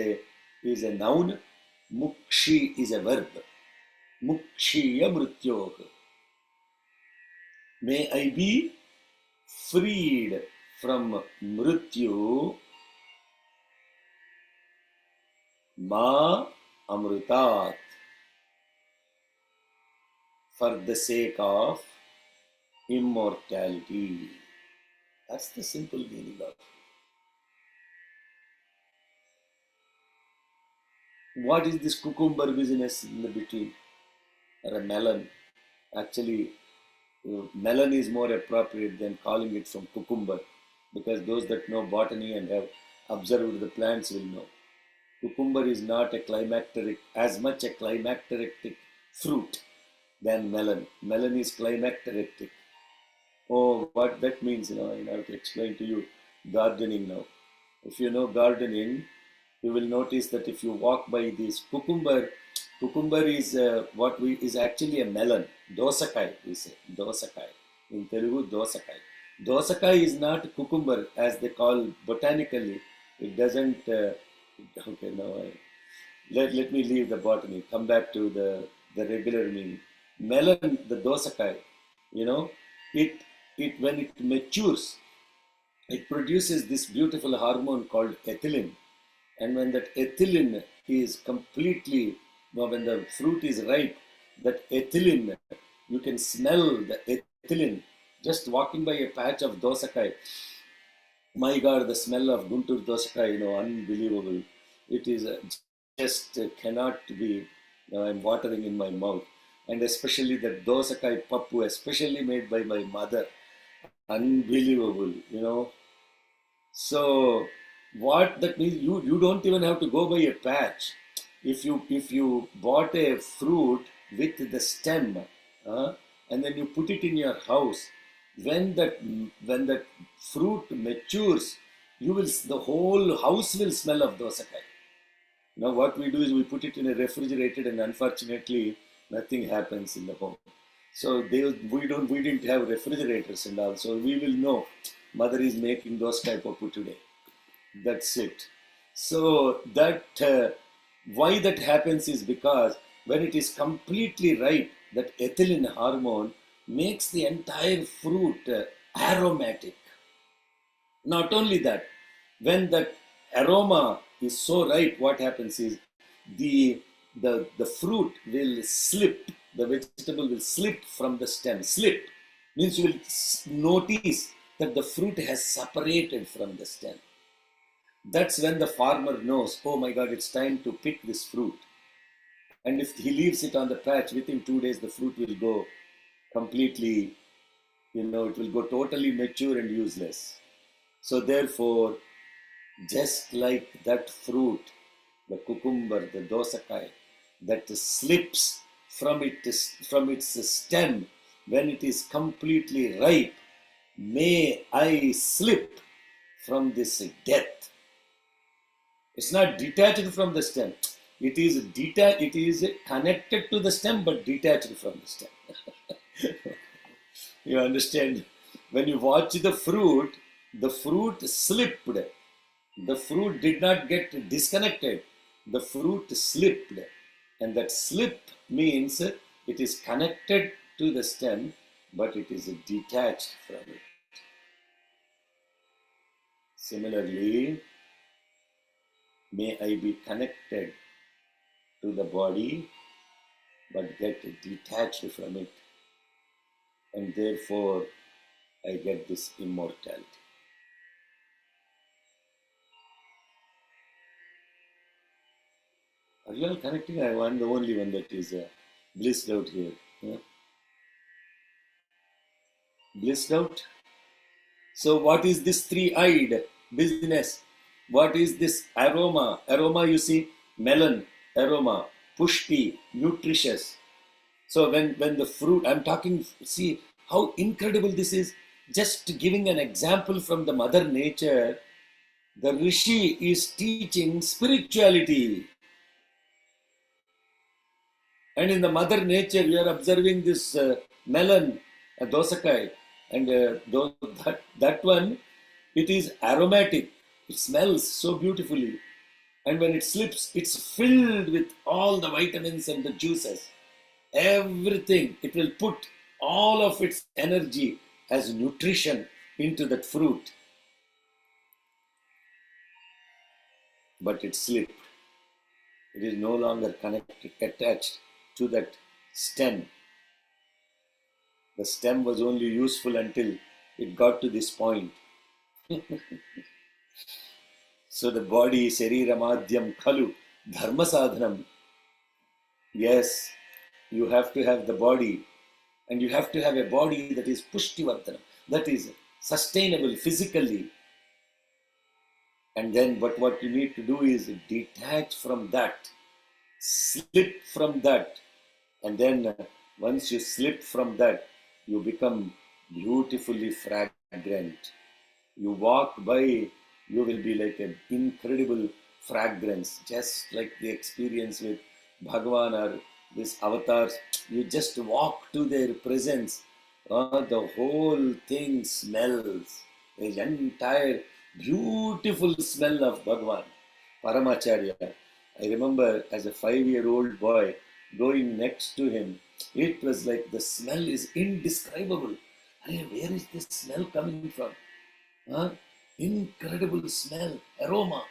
a noun, mukshi is a verb. Mukshiya mrityoh. May I be freed from mrityu ma amrutat, for the sake of immortality. That's the simple meaning of it. What is this cucumber business in the between? Or a melon? Actually, melon is more appropriate than calling it from cucumber, because those that know botany and have observed the plants will know. Cucumber is not a climacteric, as much a climacteric fruit than melon. Melon is climacteric. Oh, what that means, I have to explain to you gardening now. If you know gardening, you will notice that if you walk by this cucumber is is actually a melon. Dosakai, we say. Dosakai. In Telugu, dosakai. Dosakai is not cucumber as they call botanically. It doesn't, okay, now let me leave the botany, come back to the regular meaning. Melon, the dosakai, it when it matures, it produces this beautiful hormone called ethylene. And when that ethylene is completely, when the fruit is ripe, that ethylene, you can smell the ethylene just walking by a patch of dosakai. My God, the smell of Guntur Dosakai, unbelievable. It is just cannot be, I'm watering in my mouth. And especially the Dosakai Pappu, especially made by my mother, unbelievable. So what that means, you don't even have to go by a patch. If you bought a fruit with the stem, uh, and then you put it in your house, when that fruit matures, the whole house will smell of dosakai. Now what we do is we put it in a refrigerated, and unfortunately nothing happens in the home. So we didn't have refrigerators and all, so we will know mother is making those type of food today. That's it. So that why that happens is because when it is completely ripe, that ethylene hormone makes the entire fruit aromatic. Not only that, when that aroma is so ripe, what happens is the the fruit will slip, the vegetable will slip from the stem. Slip means you will notice that the fruit has separated from the stem. That's when the farmer knows, oh my God, it's time to pick this fruit. And if he leaves it on the patch, within 2 days, the fruit will go completely, it will go totally mature and useless. So therefore, just like that fruit, the cucumber, the dosakai, that slips from its stem when it is completely ripe, may I slip from this death. It's not detached from the stem. It is connected to the stem, but detached from the stem. You understand? When you watch the fruit slipped. The fruit did not get disconnected. The fruit slipped. And that slip means it is connected to the stem, but it is detached from it. Similarly, may I be connected to the body, but get detached from it. And therefore, I get this immortality. Are you all connecting? I'm the only one that is blissed out here. Yeah? Blissed out? So, what is this three-eyed business? What is this aroma? Aroma, you see, melon, aroma, pushpi, nutritious. So, when the fruit, I'm talking, see how incredible this is. Just giving an example from the Mother Nature, the Rishi is teaching spirituality. And in the Mother Nature, we are observing this melon, dosakai, and that one, it is aromatic. It smells so beautifully. And when it slips, it's filled with all the vitamins and the juices. Everything. It will put all of its energy as nutrition into that fruit. But it slipped. It is no longer connected, attached to that stem. The stem was only useful until it got to this point. So the body, Shariramadhyam Khalu, Dharma Sadhanam. Yes, you have to have the body, and you have to have a body that is Pushtivardhanam, that is sustainable physically. And then, but what you need to do is detach from that, slip from that, and then once you slip from that, you become beautifully fragrant. You walk by, you will be like an incredible fragrance, just like the experience with Bhagavan or this avatars. You just walk to their presence, the whole thing smells. The entire beautiful smell of Bhagavan, Paramacharya. I remember as a 5-year-old boy going next to him, it was like the smell is indescribable. Where is this smell coming from? Huh? Incredible smell, aroma.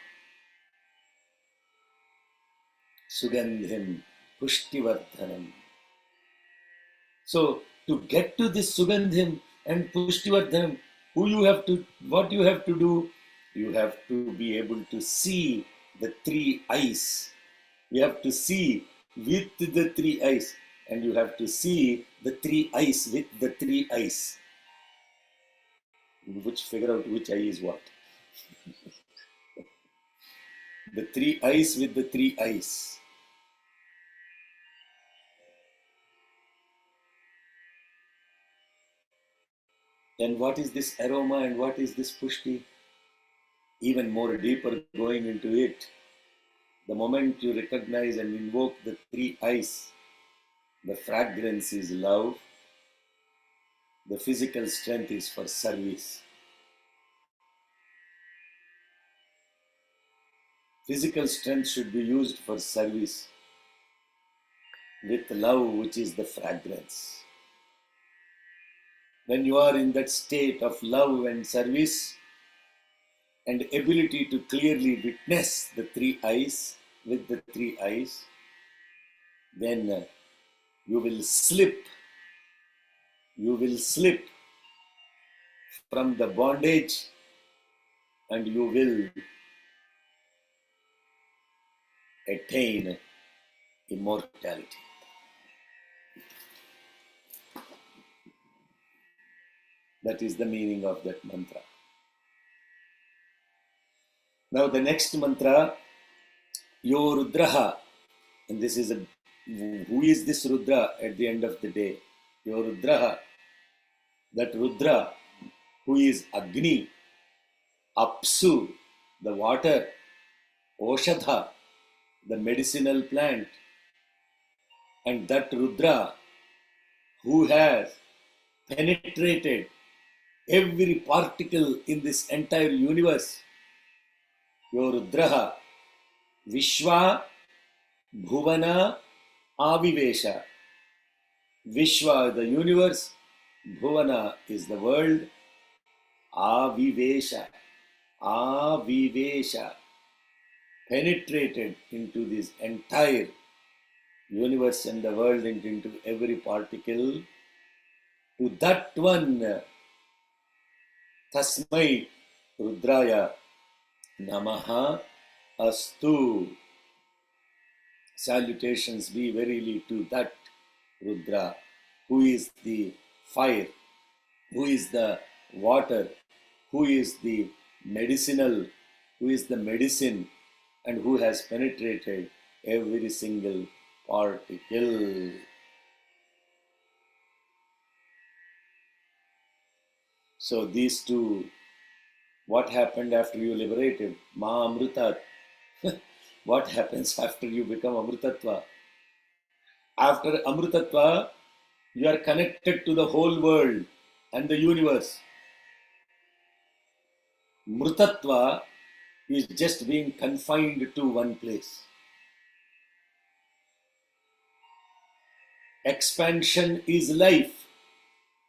Sugandhim, Pushtivardhanam. So, to get to this Sugandhim and Pushtivardhanam, What you have to do? You have to be able to see the three eyes. You have to see with the three eyes, and you have to see the three eyes with the three eyes. Which figure out which eye is what. The three eyes with the three eyes. And what is this aroma and what is this pushti? Even more deeper going into it. The moment you recognize and invoke the three eyes, the fragrance is love, the physical strength is for service. Physical strength should be used for service with love, which is the fragrance. When you are in that state of love and service and ability to clearly witness the three eyes with the three eyes, then you will slip from the bondage and you will attain immortality. That is the meaning of that mantra. Now the next mantra, Yo Rudraha, and this is who is this Rudra at the end of the day? Yo Rudraha, that Rudra who is Agni, Apsu, the water, Oshadha, the medicinal plant, and that Rudra who has penetrated every particle in this entire universe. Yo Rudraha, Vishwa, Bhuvana, Avivesha. Vishwa, the universe, Bhuvana is the world, Avivesha, penetrated into this entire universe and the world and into every particle. To that one, Tasmai Rudraya Namaha Astu. Salutations be verily to that Rudra, who is the fire, who is the water, who is the medicinal, who is the medicine, and who has penetrated every single particle. So these two, what happened after you liberated? Ma Amrutat. What happens after you become Amrutatva? After Amrutatva, you are connected to the whole world and the universe. Mrutatva is just being confined to one place. Expansion is life.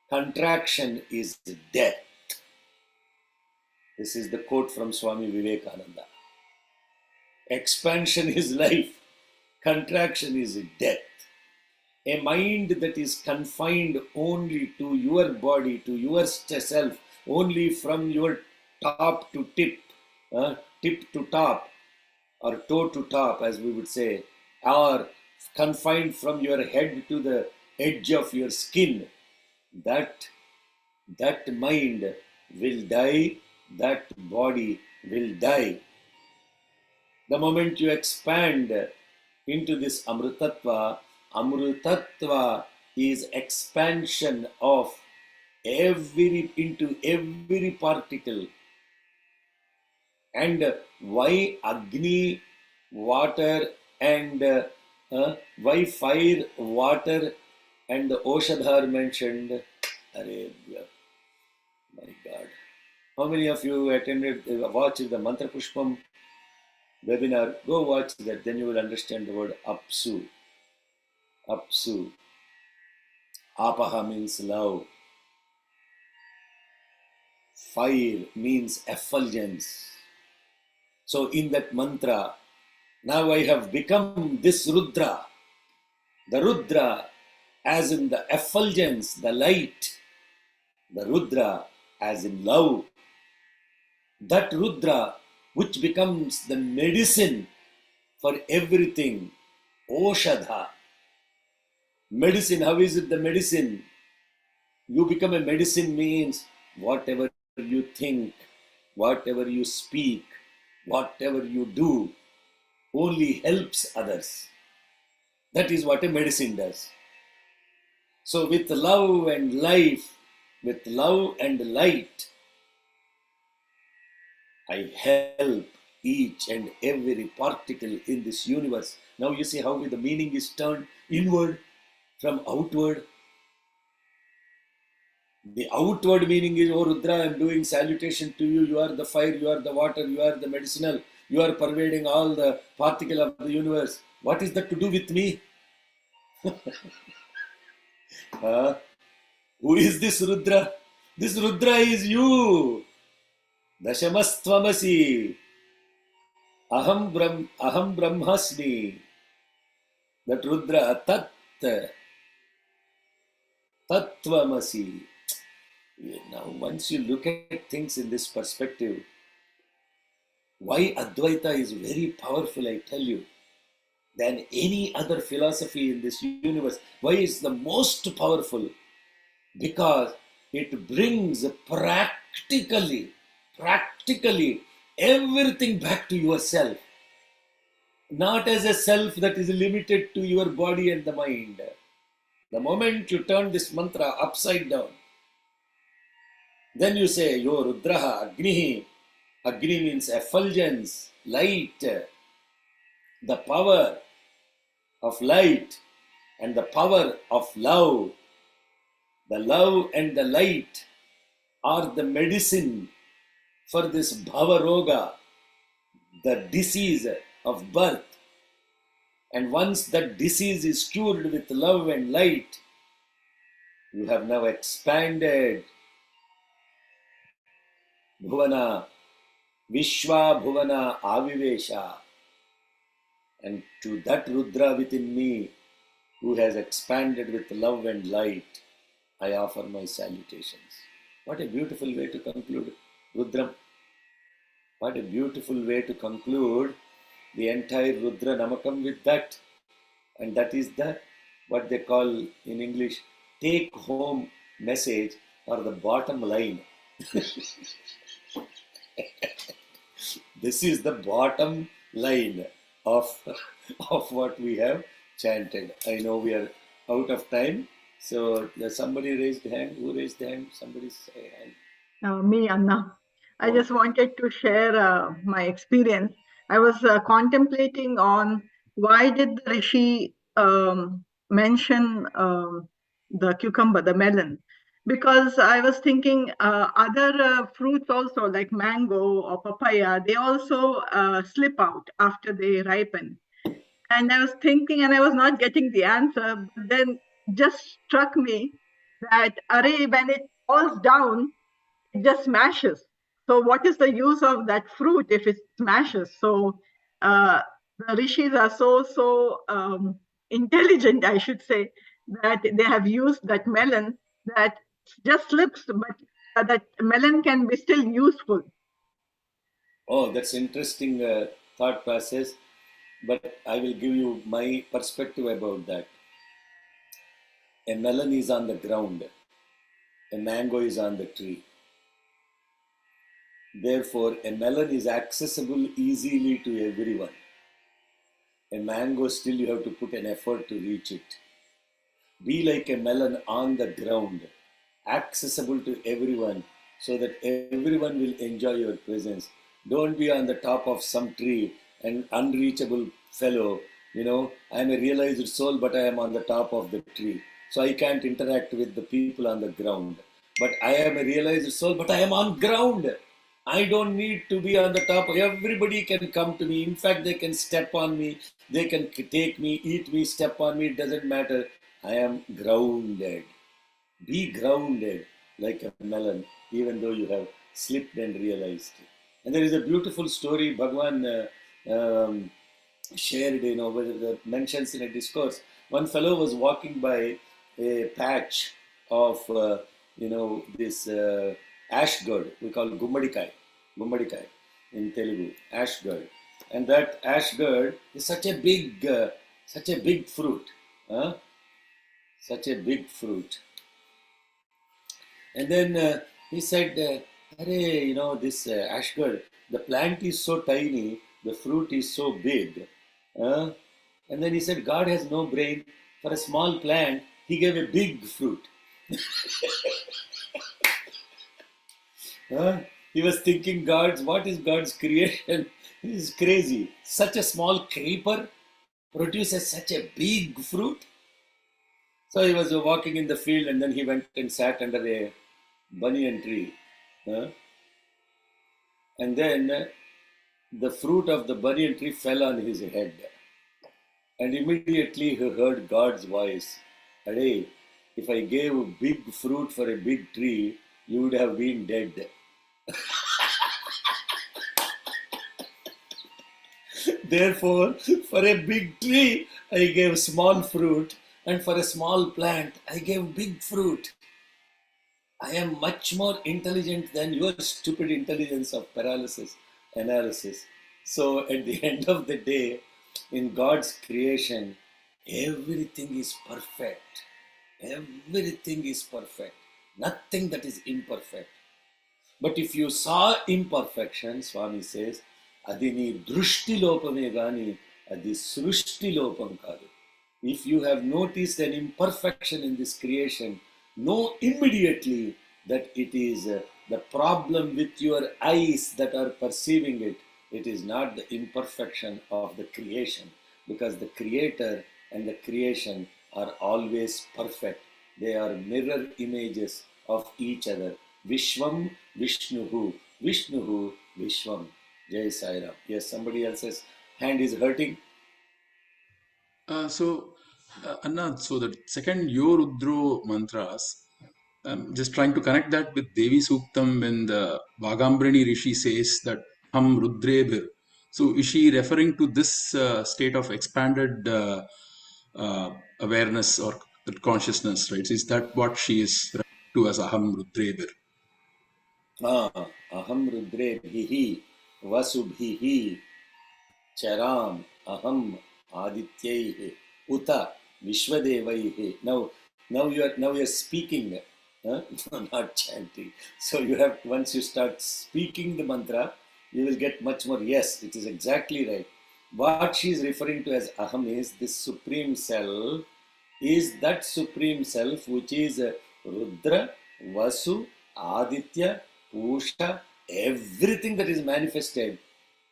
Contraction is death. This is the quote from Swami Vivekananda. Expansion is life. Contraction is death. A mind that is confined only to your body, to your self, only from your top to tip, tip to top, or toe to top, as we would say, or confined from your head to the edge of your skin, that mind will die, that body will die. The moment you expand into this Amrutatva, Amrutatva is expansion of into every particle. And why Agni, water, and why fire, water, and the Oshadha are mentioned? My God. How many of you watched the Mantra Pushpam webinar? Go watch that, then you will understand the word Apsu. Apsu. Apaha means love. Fire means effulgence. So in that mantra, now I have become this Rudra. The Rudra as in the effulgence, the light. The Rudra as in love, that Rudra, which becomes the medicine for everything, Oshadha. Medicine, how is it the medicine? You become a medicine means whatever you think, whatever you speak, whatever you do, only helps others. That is what a medicine does. So with love and life, with love and light, I help each and every particle in this universe. Now you see how the meaning is turned inward from outward. The outward meaning is, oh Rudra, I am doing salutation to you. You are the fire, you are the water, you are the medicinal, you are pervading all the particle of the universe. What is that to do with me? Who is this Rudra? This Rudra is you. Dashamastvamasi. Aham Brahmasmi. That Rudra, Tattvamasi. Now, once you look at things in this perspective, why Advaita is very powerful, I tell you, than any other philosophy in this universe. Why it's the most powerful? Because it brings practically everything back to yourself. Not as a self that is limited to your body and the mind. The moment you turn this mantra upside down, then you say, Yo Rudraha Agnihi. Agni means effulgence, light, the power of light and the power of love. The love and the light are the medicine for this Bhavaroga, the disease of birth. And once that disease is cured with love and light, you have now expanded Bhuvana, Vishwa Bhuvana Avivesha. And to that Rudra within me, who has expanded with love and light, I offer my salutations. What a beautiful way to conclude, Rudram. What a beautiful way to conclude the entire Rudra Namakam with that. And that is the, what they call in English, take home message or the bottom line. This is the bottom line of what we have chanted. I know we are out of time. So there's somebody raised hand. Who raised hand? Somebody say hand. Me, Anna. I Oh. just wanted to share my experience. I was contemplating on why did the Rishi mention the cucumber, the melon? Because I was thinking other fruits also, like mango or papaya, they also slip out after they ripen. And I was thinking, and I was not getting the answer, but then just struck me that array, when it falls down, it just smashes. So what is the use of that fruit if it smashes? So uh, the rishis are so intelligent, I should say, that they have used that melon that just slips, but that melon can be still useful. Oh, that's interesting thought process. But I will give you my perspective about that. A melon is on the ground. A mango is on the tree. Therefore, a melon is accessible easily to everyone. A mango, still you have to put an effort to reach it. Be like a melon on the ground, accessible to everyone, so that everyone will enjoy your presence. Don't be on the top of some tree, an unreachable fellow. I am a realized soul, but I am on the top of the tree. So I can't interact with the people on the ground. But I am a realized soul, but I am on ground. I don't need to be on the top. Everybody can come to me. In fact, they can step on me. They can take me, eat me, step on me. It doesn't matter. I am grounded. Be grounded like a melon, even though you have slipped and realized it. And there is a beautiful story Bhagwan shared, where the mentions in a discourse. One fellow was walking by a patch of, this ash gourd. We call gummadikai in Telugu, ash gourd. And that ash gourd is such a big fruit. Huh? Such a big fruit. And then he said, this ash gourd, the plant is so tiny, the fruit is so big. And then he said, God has no brain. For a small plant, he gave a big fruit. He was thinking, what is God's creation? This is crazy. Such a small creeper produces such a big fruit. So he was walking in the field, and then he went and sat under a banyan tree. And then the fruit of the banyan tree fell on his head. And immediately he heard God's voice. Hey, if I gave big fruit for a big tree, you would have been dead. Therefore, for a big tree, I gave small fruit, and for a small plant, I gave big fruit. I am much more intelligent than your stupid intelligence of paralysis analysis. So, at the end of the day, in God's creation, everything is perfect. Everything is perfect. Nothing that is imperfect. But if you saw imperfection, Swami says, అది నీ దృష్టి లోపమే గాని అది సృష్టి లోపం కాదు. If you have noticed an imperfection in this creation, know immediately that it is the problem with your eyes that are perceiving it. It is not the imperfection of the creation, because the creator and the creation are always perfect. They are mirror images of each other. Vishwam Vishnuhu, Vishnuhu Vishwam. Jai Sai Ram. Yes, somebody else's hand is hurting. Anna, so the second Yo Rudro mantras, just trying to connect that with Devi Suktam when the Vagambrani Rishi says that Ham Rudrebhir. So is she referring to this state of expanded awareness or consciousness, right? Is that what she is referring to as Aham Rudrebhir? Aham Rudrebhihi Vasubhihi Charam Aham Adityaihi Uta Vishwadevaihi. Now you are speaking, not chanting. So you have, once you start speaking the mantra, you will get much more. Yes, it is exactly right. What she is referring to as Aham is this supreme self, is that supreme self which is Rudra, Vasu, Aditya, Pusha, everything that is manifested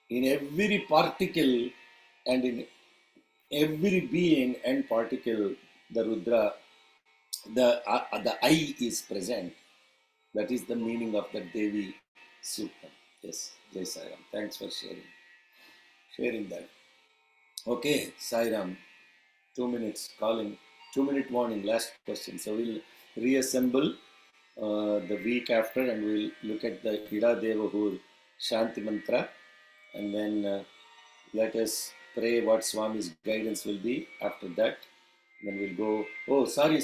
in every particle and in every being and particle. The Rudra, the I is present. That is the meaning of the Devi Suktam. Yes, Jai Sai Ram. Thanks for sharing that. Okay, Sai Ram. 2 minutes calling. 2-minute warning. Last question. So we'll reassemble the week after, and we'll look at the Ida Devahur Shanti Mantra, and then let us pray what Swami's guidance will be after that. Then we'll go. Oh, sorry. I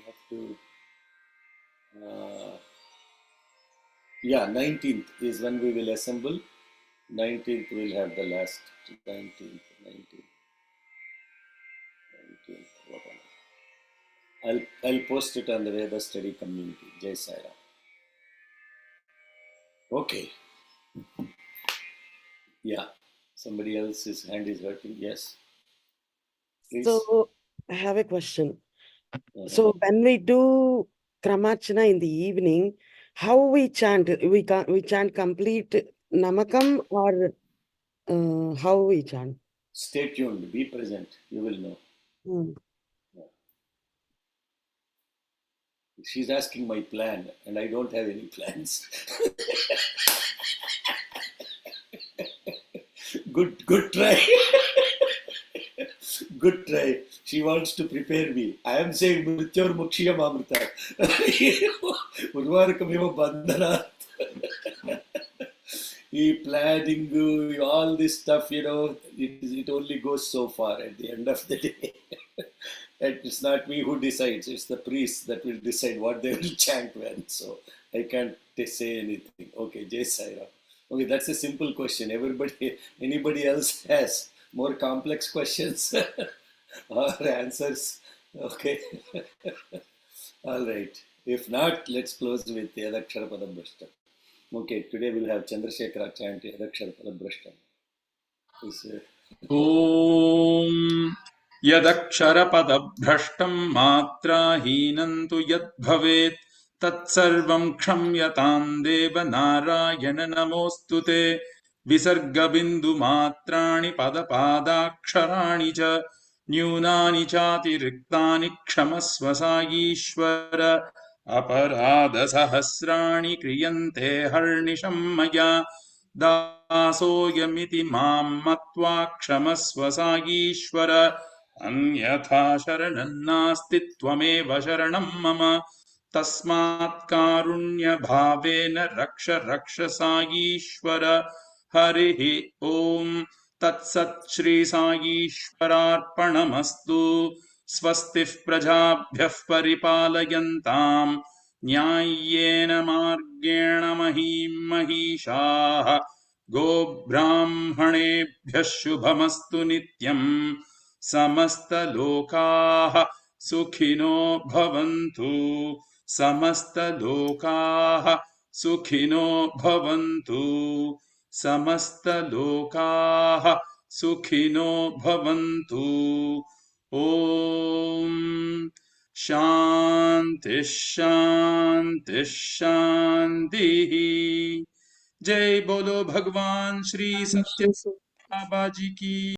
have to. 19th is when we will assemble. 19th we'll have the last. 19th. What am I'll post it on the Veda Study community. Jai Sai Ram. Okay. Yeah. Somebody else's hand is hurting. Yes. Please. So I have a question. So when we do Kramachana in the evening, how we chant? We chant complete Namakam, or how we chant? Stay tuned. Be present. You will know. She's asking my plan, and I don't have any plans. Good try. Good try. She wants to prepare me. I am saying Mrityor Mukshiyam Amrita. Urvarakamiva Bandhanat. Planning, all this stuff, it only goes so far at the end of the day. It's not me who decides, it's the priests that will decide what they will chant when. So I can't say anything. Okay, Jai Sai Ram. Okay, that's a simple question. Anybody else has more complex questions or answers? Okay. All right. If not, let's close with Yadakshara Padabhrashtam. Okay, today we'll have Chandrasekhara chant Yadakshara Padabhrashtam. ॐ यदक्षरपदभ्रष्टं मात्राहीनं तु यद्भवेत् तत्सर्वं क्षम्यतां देव नारायण नमोऽस्तु ते विसर्गबिन्दुमात्राणि पदपादाक्षराणि च न्यूनानि चातिरिक्तानि क्षमस्व साईश्वर अपराधसहस्राणि क्रियन्ते हर्निशं मया दासोऽयमिति मां मत्वा क्षमस्व साईश्वर अन्यथा शरणं नास्ति त्वमेव शरणं मम तस्मात् कारुण्यभावेन रक्ष रक्ष साईश्वर हरिः ॐ तत्सत् श्री साईश्वरार्पणमस्तु स्वस्तिः प्रजाभ्यः परिपालयन्ताम् न्याय्येन मार्गेण महीं महिषाः गोब्राह्मणेभ्यः शुभमस्तु नित्यम् समस्तलोकाः सुखिनो भवन्तु समस्तलोकाः सुखिनो भवन्तु समस्तलोकाः सुखिनो भवन्तु ॐ शान्ति शान्ति शान्तिः जय बोलो भगवान श्री Shri सत्य Su- बाबा जी की